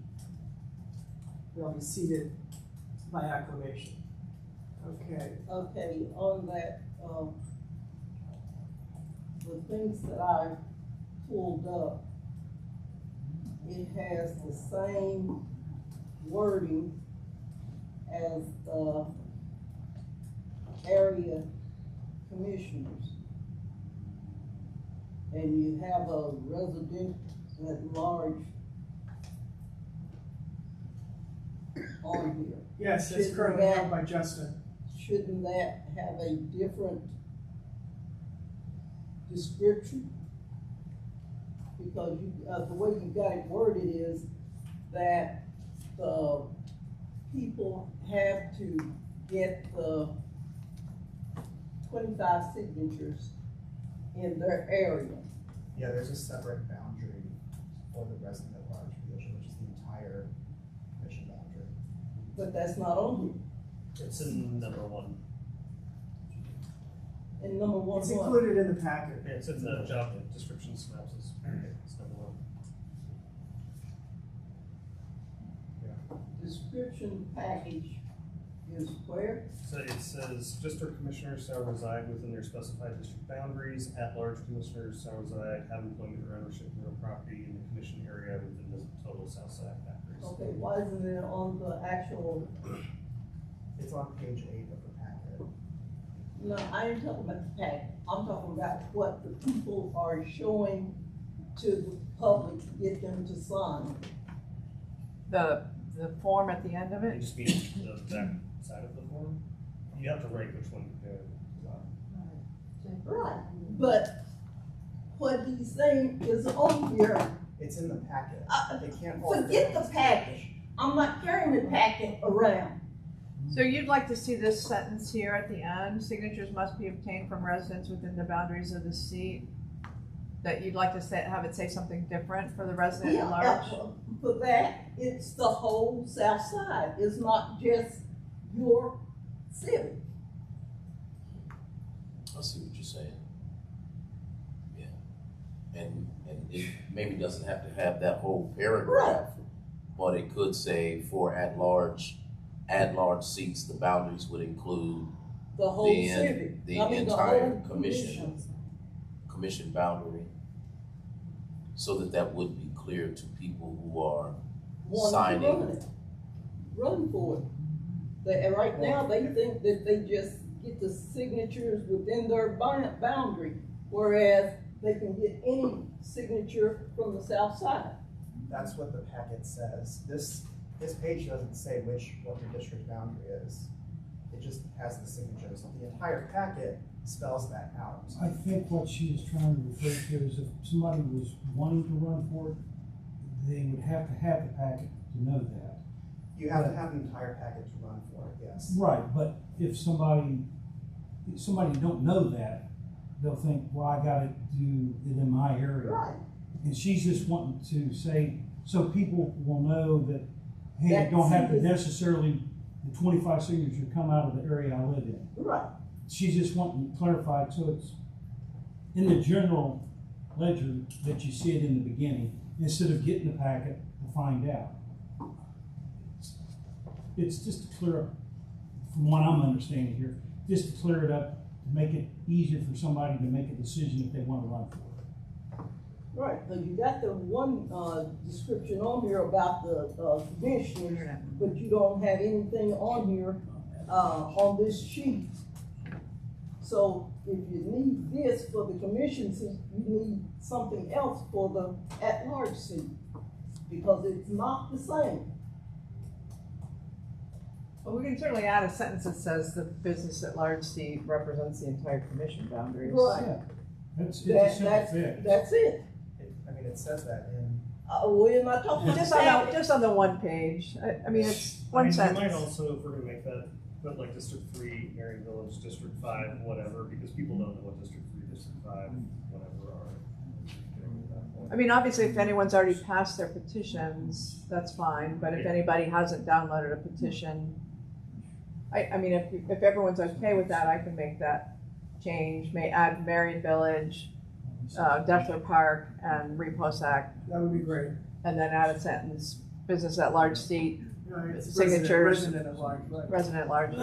They'll be seated by acclamation. Okay.
Okay, on that, the things that I pulled up, it has the same wording as the area commissioners. And you have a resident at large on here.
Yes, it's currently held by Justin.
Shouldn't that have a different description? Because the way you got it worded is that the people have to get the 25 signatures in their area.
Yeah, there's a separate boundary for the resident at large position, which is the entire commission boundary.
But that's not on here.
It's in number 1.
And number 1
It's
what?
included in the packet.
Yeah, it's in the job description synopsis. It's number 1.
Description package is where?
So it says district commissioners shall reside within their specified district boundaries. At-large commissioners shall reside, have employment or ownership of real property in the commission area within the total CSSAC boundaries.
Okay, why isn't it on the actual?
It's on page 8 of the packet.
No, I ain't talking about the packet. I'm talking about what the people are showing to the public to get them to sign.
The form at the end of
It
it?
just be the back side of the form. You have to write which one to do.
Right, but what he's saying is on here.
It's in the packet. They can't hold
Forget
it.
the package. I'm not carrying the packet around.
So you'd like to see this sentence here at the end, signatures must be obtained from residents within the boundaries of the seat? That you'd like to have it say something different for the resident at large?
For that, it's the whole south side. It's not just your city.
I see what you're saying. maybe doesn't have to have that whole paragraph, but it could say for at-large seats, the boundaries would include
The whole city.
the
I mean, the
entire
whole
commission boundary, so that would be clear to people who are
Want to
signing.
run it. Run for it. Right now, they think that they just get the signatures within their boundary, whereas they can get any signature from the south side.
That's what the packet says. This page doesn't say what your district boundary is. It just has the signatures. The entire packet spells that out.
I think what she is trying to refer to is if somebody was wanting to run for it, they would have to have the packet to know that.
You have to have the entire packet to run for it, yes.
Right, but if somebody don't know that, they'll think, well, I gotta do it in my area.
Right.
And she's just wanting to say, so people will know that, hey, I
That
don't have to
seems-
necessarily, the 25 signatures come out of the area I live in.
Right.
She's just wanting to clarify, so it's in the general ledger that you see it in the beginning, instead of getting the packet to find out. It's just to clear up, from what I'm understanding here, just to clear it up, to make it easier for somebody to make a decision if they want to run for it.
Right, so you got the one, description on here about the, commissioners, but you don't have anything on here, on this sheet. So if you need this for the commission seat, you need something else for the at-large seat, because it's not the same.
Well, we can certainly add a sentence that says the business at large seat represents the entire commission boundaries.
Right.
Yeah, it's a simple fix.
That's it.
It says that in.
We're not talking about
Just on the one page. I mean, it's one
You
sentence.
might also, if we're gonna make that, put like District 3, Marion Village, District 5, whatever, because people don't know what District 3, District 5, whatever are. Getting to that point.
I mean, obviously, if anyone's already passed their petitions, that's fine, but if
Yeah.
anybody hasn't downloaded a petition, I mean, if everyone's okay with that, I can make that change, may add Marion Village, Deshler Park, and RepoSac,
That would be great.
and then add a sentence, business at large seat,
It's
Signatures.
Resident at large, right.
resident at large,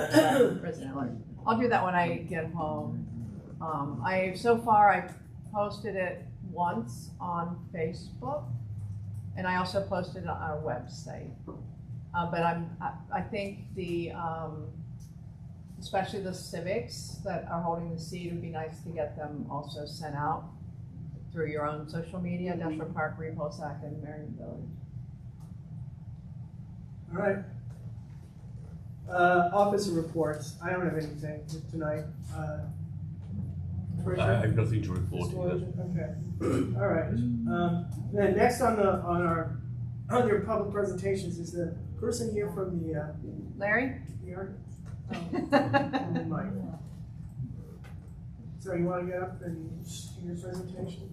resident at large. I'll do that when I get home. So far, I've posted it once on Facebook, and I also posted it on our website. But I think especially the civics that are holding the seat, it would be nice to get them also sent out through your own social media, Deshler Park, RepoSac, and Marion Village.
All right. Officer reports. I don't have anything tonight.
I have nothing to report either.
Okay. All right. Then next on our other public presentations is the person here from the
Larry?
here. Mike. So you want to get up and do your presentation?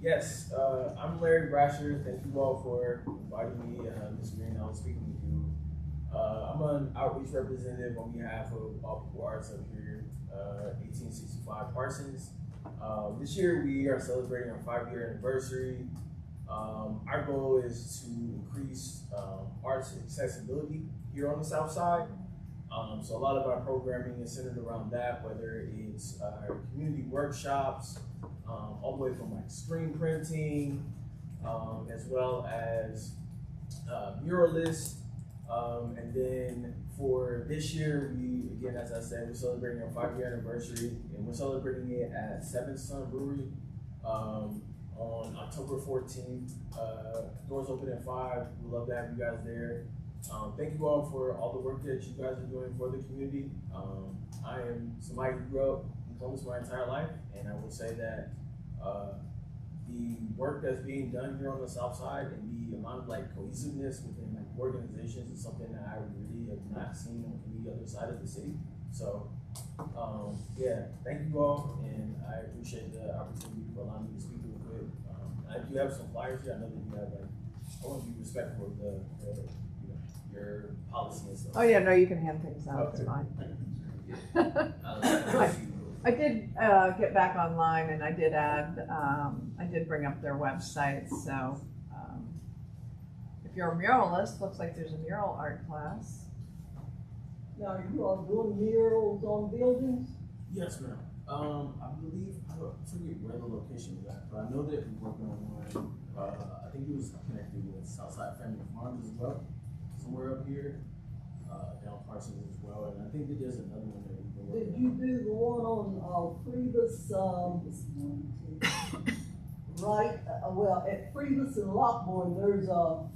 Yes, I'm Larry Brasher. Thank you all for inviting me. Ms. Green, I was speaking with you. I'm an outreach representative on behalf of all people arts up here, 1865 Parsons. This year we are celebrating our 5-year anniversary. Our goal is to increase arts accessibility here on the South Side. So a lot of our programming is centered around that, whether it's our community workshops, all the way from like screen printing, as well as muralists. And then for this year, we, again, as I said, we're celebrating our 5-year anniversary, and we're celebrating it at Seventh Sun Brewery on October 14th. Doors open at 5. We'd love to have you guys there. Thank you all for all the work that you guys are doing for the community. I am somebody who grew up in Columbus my entire life, and I will say that the work that's being done here on the South Side and the amount of like cohesiveness within like organizations is something that I really have not seen on any other side of the city. So yeah, thank you all, and I appreciate the opportunity for allowing me to speak real quick. I do have some flyers here. I know that you have like, I want to be respectful of your policy and stuff.
Oh yeah, no, you can hand things out, it's
Okay.
fine. I did get back online and I did add, I did bring up their website, so if you're a muralist, looks like there's a mural art class.
Now, you are doing murals on buildings?
Yes, ma'am. I believe, I forget where the location is at, but I know that we're working on one. I think it was connected with Southside Family Farms as well, somewhere up here, down Parsons as well. And I think that there's another one that we've been working
Did you do the one on, Priebus, right, well, at Priebus and Lockbourne, there's a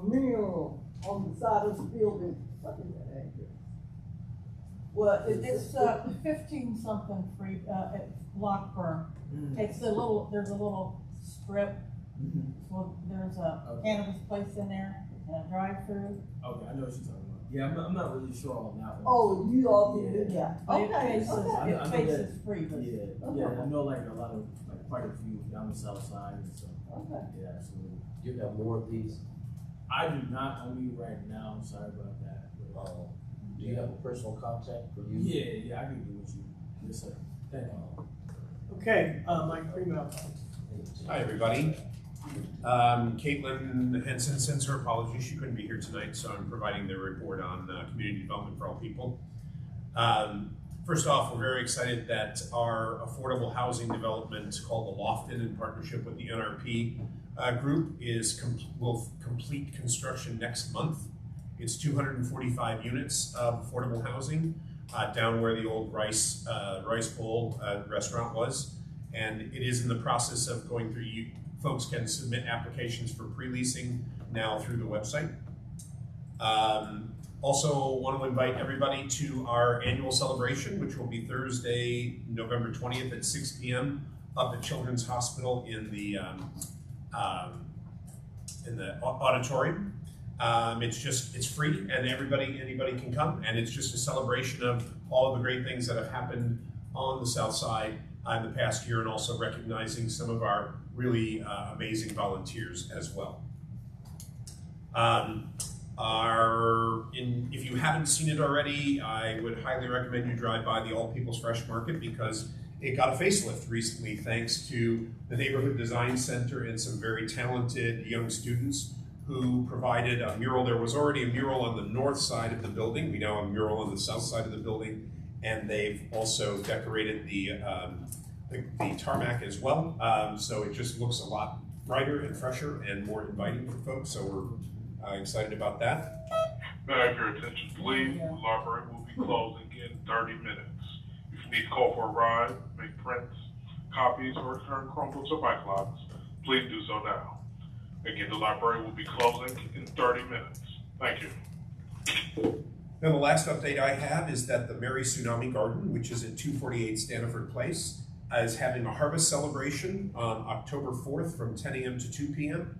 mural on the side of the building. What is that address? Well,
It's 15 something free, at Lockburn. It's a little, there's a little strip, so there's a cannabis place in there and a drive-through.
Okay, I know what you're talking about. Yeah, I'm not really sure on that one.
Oh, you all did,
Yeah.
yeah. Okay,
It
okay.
I know
faces Priebus.
Yeah, I know like a lot of, like quite a few down the south side and stuff.
Okay.
Yeah, absolutely.
Do you have more of these?
I do not only right now, I'm sorry about that. But,
Do you have a personal contact for you?
yeah, I can do with you. Yes, sir. Thank you.
Okay, Mike Primo.
Hi, everybody. Caitlin Henson sends her apologies. She couldn't be here tonight, so I'm providing the report on community development for all people. First off, we're very excited that our affordable housing development called the Lofton, in partnership with the NRP group, will complete construction next month. It's 245 units of affordable housing down where the old Rice Bowl restaurant was. And it is in the process of going through. Folks can submit applications for pre-leasing now through the website. Also want to invite everybody to our annual celebration, which will be Thursday, November 20th at 6 p.m. up at Children's Hospital in the auditorium. It's free and anybody can come, and it's just a celebration of all of the great things that have happened on the South Side in the past year, and also recognizing some of our really amazing volunteers as well. If you haven't seen it already, I would highly recommend you drive by the All People's Fresh Market, because it got a facelift recently thanks to the Neighborhood Design Center and some very talented young students who provided a mural. There was already a mural on the north side of the building. We now have a mural on the south side of the building, and they've also decorated the tarmac as well. So it just looks a lot brighter and fresher and more inviting for folks. So we're excited about that.
May I have your attention, please? The library will be closing in 30 minutes. If you need to call for a ride, make prints, copies, or return Chromebooks or bike locks, please do so now. Again, the library will be closing in 30 minutes. Thank you.
Now, the last update I have is that the Mary Tsunami Garden, which is at 248 Stanford Place, is having a harvest celebration on October 4th from 10 a.m. to 2 p.m.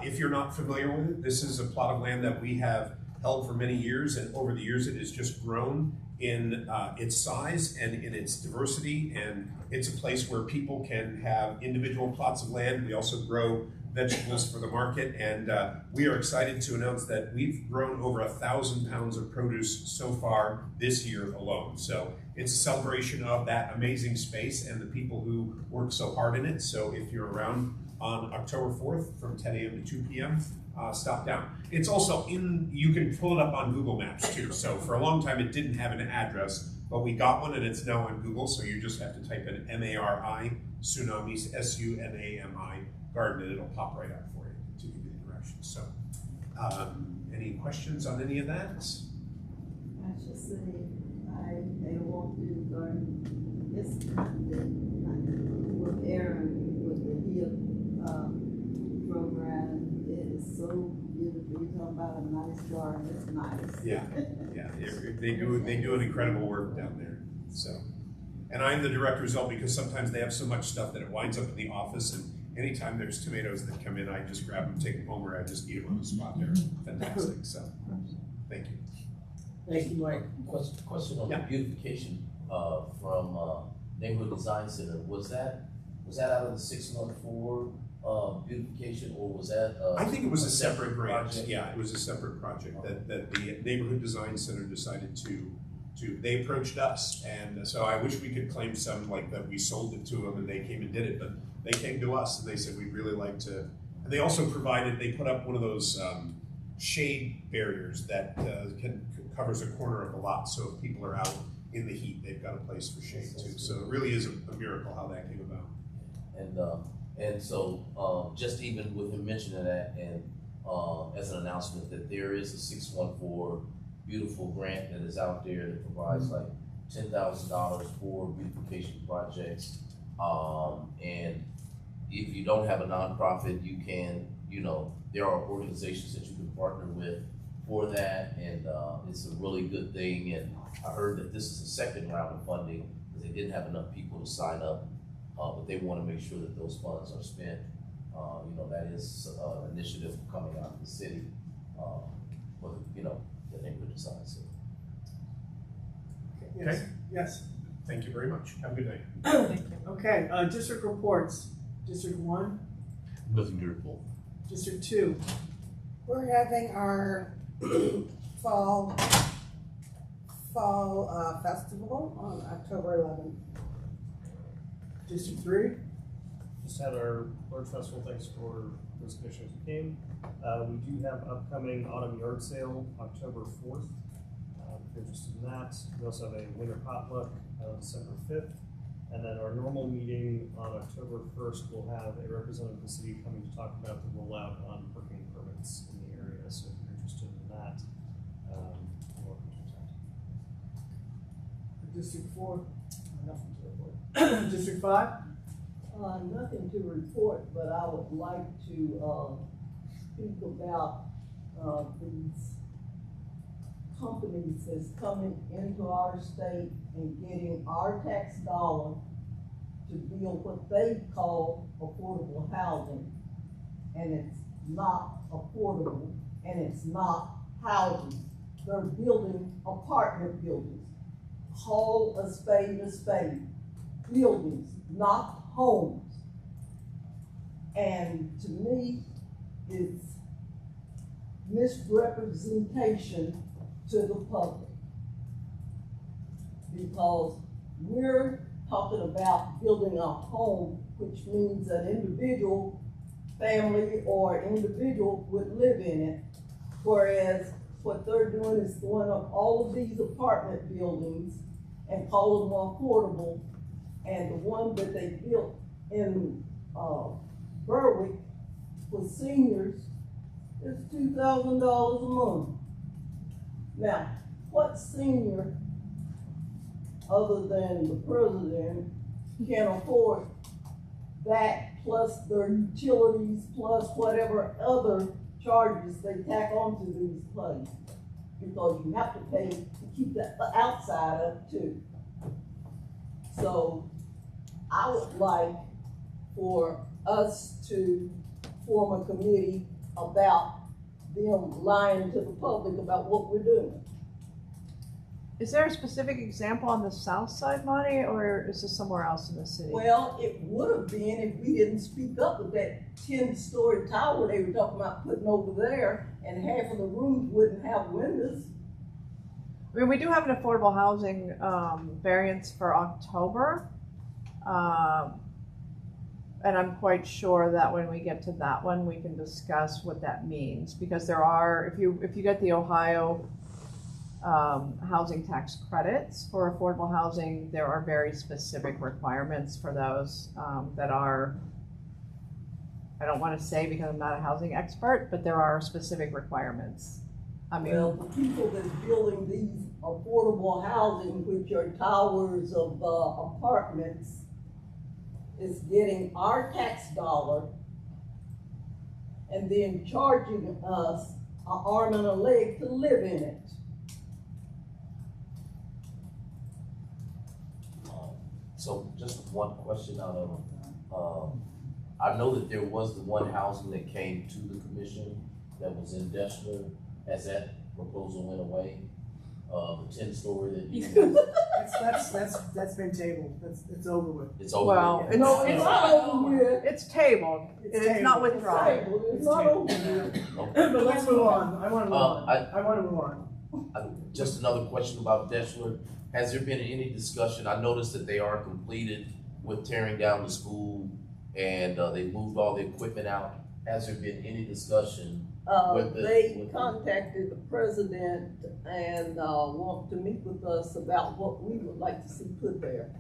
If you're not familiar with it, this is a plot of land that we have held for many years, and over the years it has just grown in its size and in its diversity, and it's a place where people can have individual plots of land. We also grow vegetables for the market, and we are excited to announce that we've grown over 1,000 pounds of produce so far this year alone. So it's a celebration of that amazing space and the people who work so hard in it. So if you're around on October 4th from 10 a.m. to 2 p.m., stop down. It's also you can pull it up on Google Maps too. So for a long time it didn't have an address, but we got one and it's now on Google. So you just have to type in MARI, Tsunamis, SUNAMI, garden, and it'll pop right up for you to give you the directions. So any questions on any of that?
I should say, they want to do garden. It's not that, with Aaron, with the HIP program, it is so beautiful. You're talking about a nice garden, it's nice.
Yeah, they do an incredible work down there. So, and I'm the director as well, because sometimes they have so much stuff that it winds up in the office, and anytime there's tomatoes that come in, I just grab them, take them home, or I just eat them on the spot. They're fantastic. So, thank you.
Thank you, Mike.
Question on the beautification from Neighborhood Design Center. Was that out of the 614 beautification, or was that?
I think it was a separate grant.
project?
Yeah, it was a separate project that the Neighborhood Design Center decided to they approached us, and so I wish we could claim some, like that we sold it to them and they came and did it, but they came to us and they said, we'd really like to, and they also they put up one of those shade barriers that covers a corner of the lot, so if people are out in the heat, they've got a place for shade too. So it really is a miracle how that came about.
And so just even with him mentioning that, and as an announcement that there is a 614 beautiful grant that is out there that provides like $10,000 for beautification projects. And if you don't have a nonprofit, you can, there are organizations that you can partner with for that, and it's a really good thing. And I heard that this is the second round of funding because they didn't have enough people to sign up, but they want to make sure that those funds are spent. That is an initiative coming out of the city for the neighborhood design. So.
Yes. Yes.
Thank you very much. Have a good day.
Thank you.
Okay, district reports. District 1,
Nothing to report.
District 2.
We're having our fall festival on October 11th.
District 3.
Just had our Lord Festival, thanks for those commissioners who came. We do have upcoming autumn yard sale, October 4th. If you're interested in that. We also have a winter potluck on December 5th. And then our normal meeting on October 1st, we'll have a representative of the city coming to talk about the rollout on parking permits in the area. So if you're interested in that, you're welcome to attend.
District 4. Nothing to report. District 5.
Nothing to report, but I would like to speak about these companies that's coming into our state and getting our tax dollar to build what they call affordable housing. And it's not affordable, and it's not housing. They're building apartment buildings. Call a spade a spade. Buildings, not homes. And to me, it's misrepresentation to the public, because we're talking about building a home, which means an individual family or individual would live in it, whereas what they're doing is throwing up all of these apartment buildings and calling them affordable, and the one that they built in Berwick for seniors is $2,000 a month. Now, what senior, other than the president, can afford that plus their utilities plus whatever other charges they tack onto these places? Because you have to pay to keep the outside up too. So I would like for us to form a committee about them lying to the public about what we're doing.
Is there a specific example on the south side, Monty, or is this somewhere else in the city?
Well, it would have been if we didn't speak up with that 10-story tower they were talking about putting over there, and half of the rooms wouldn't have windows.
I mean, we do have an affordable housing variance for October. And I'm quite sure that when we get to that one, we can discuss what that means, because there are, if you get the Ohio housing tax credits for affordable housing, there are very specific requirements for those that are, I don't want to say because I'm not a housing expert, but there are specific requirements. I mean,
well, the people that's building these affordable housing, which are towers of apartments, is getting our tax dollar and then charging us an arm and a leg to live in it.
So just one question out of, I know that there was the one housing that came to the commission that was in Deshler. Has that proposal went away? The 10-story that you
That's been tabled. It's over with.
It's over.
well,
with.
it's,
No, it's not over with.
it's tabled. It's not withdrawn.
It's not over with.
But let's move on. I want to move on.
I
I want to move on.
Just another question about Deschler. Has there been any discussion? I noticed that they are completed with tearing down the school and they moved all the equipment out. Has there been any discussion?
They contacted the president and want to meet with us about what we would like to see put there.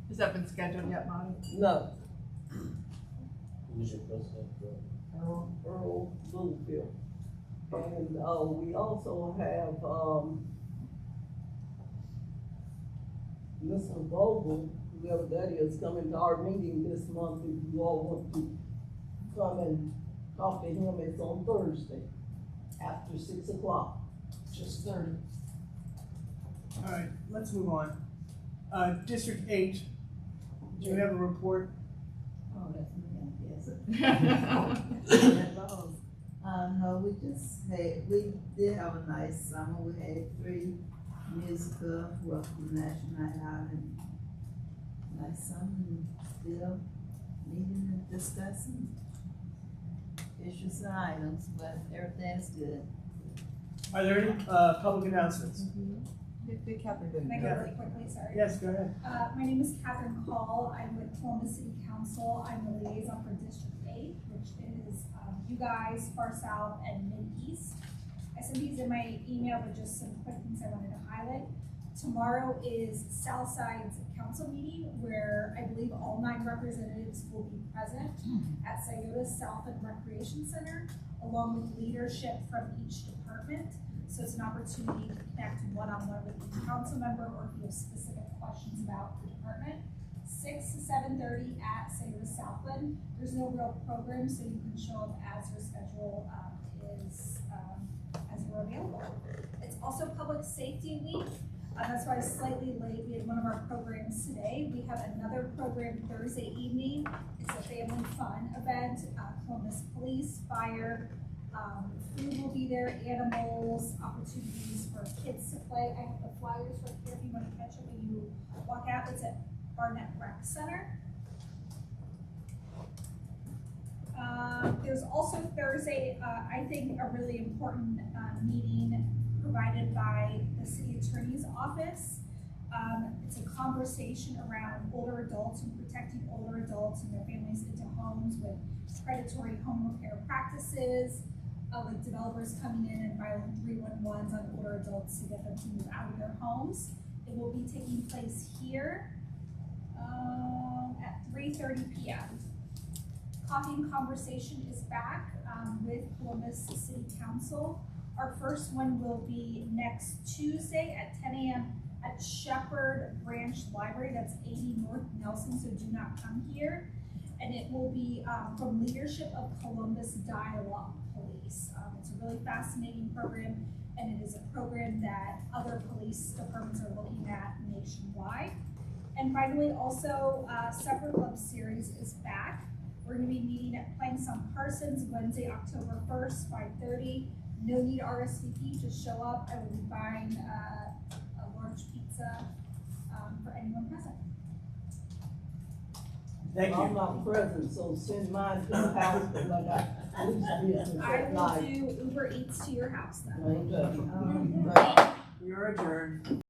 Has that been scheduled yet, Monty?
No,
Who's your president?
Earl Littlefield. And we also have Mr. Vogel, whoever that is, coming to our meeting this month. If you all want to come and talk to him, it's on Thursday after 6 o'clock.
Just 30. All right, let's move on. District 8, do you have a report?
Oh, that's me, I guess. No, we did have a nice summer. We had 3 musical, well, from National Night Out, and nice summer, and still meeting and discussing issues and items, but everything's good.
Are there any public announcements?
Did Catherine do
Can I go really quickly, sorry?
Yes, go ahead.
My name is Catherine Call. I'm with Columbus City Council. I'm the liaison for District 8, which is you guys, Far South, and Mid-East. I sent these in my email, but just some quick things I wanted to highlight. Tomorrow is Southside's council meeting, where I believe all 9 representatives will be present at Scioto South and Recreation Center, along with leadership from each department. So it's an opportunity to connect one-on-one with each council member, or if you have specific questions about the department. 6 to 7:30 at Scioto Southland. There's no real program, so you can show up as your schedule is as you're available. It's also Public Safety Week. That's why I was slightly late. We had one of our programs today. We have another program Thursday evening. It's a family fun event. Columbus Police, Fire, food will be there, animals, opportunities for kids to play. I have the flyers right here if you want to catch it when you walk out. It's at Barnett Rec Center. There's also Thursday, I think, a really important meeting provided by the city attorney's office. It's a conversation around older adults and protecting older adults and their families into homes with predatory home repair practices, like developers coming in and filing 311s on older adults to get them to move out of their homes. It will be taking place here at 3:30 p.m. Coffee and Conversation is back with Columbus City Council. Our first one will be next Tuesday at 10 a.m. at Shepherd Branch Library. That's 80 North Nelson, so do not come here. And it will be from leadership of Columbus Dialogue Police. It's a really fascinating program, and it is a program that other police departments are looking at nationwide. And finally, also, Supper Club Series is back. We're going to be meeting at Planks on Parsons Wednesday, October 1st, 5:30. No need RSVP, just show up. I will be buying a large pizza for anyone present.
Thank you.
I'm not present, so send mine to the house, because I got police business
I
at
will
night.
do Uber Eats to your house then.
Okay.
We are adjourned.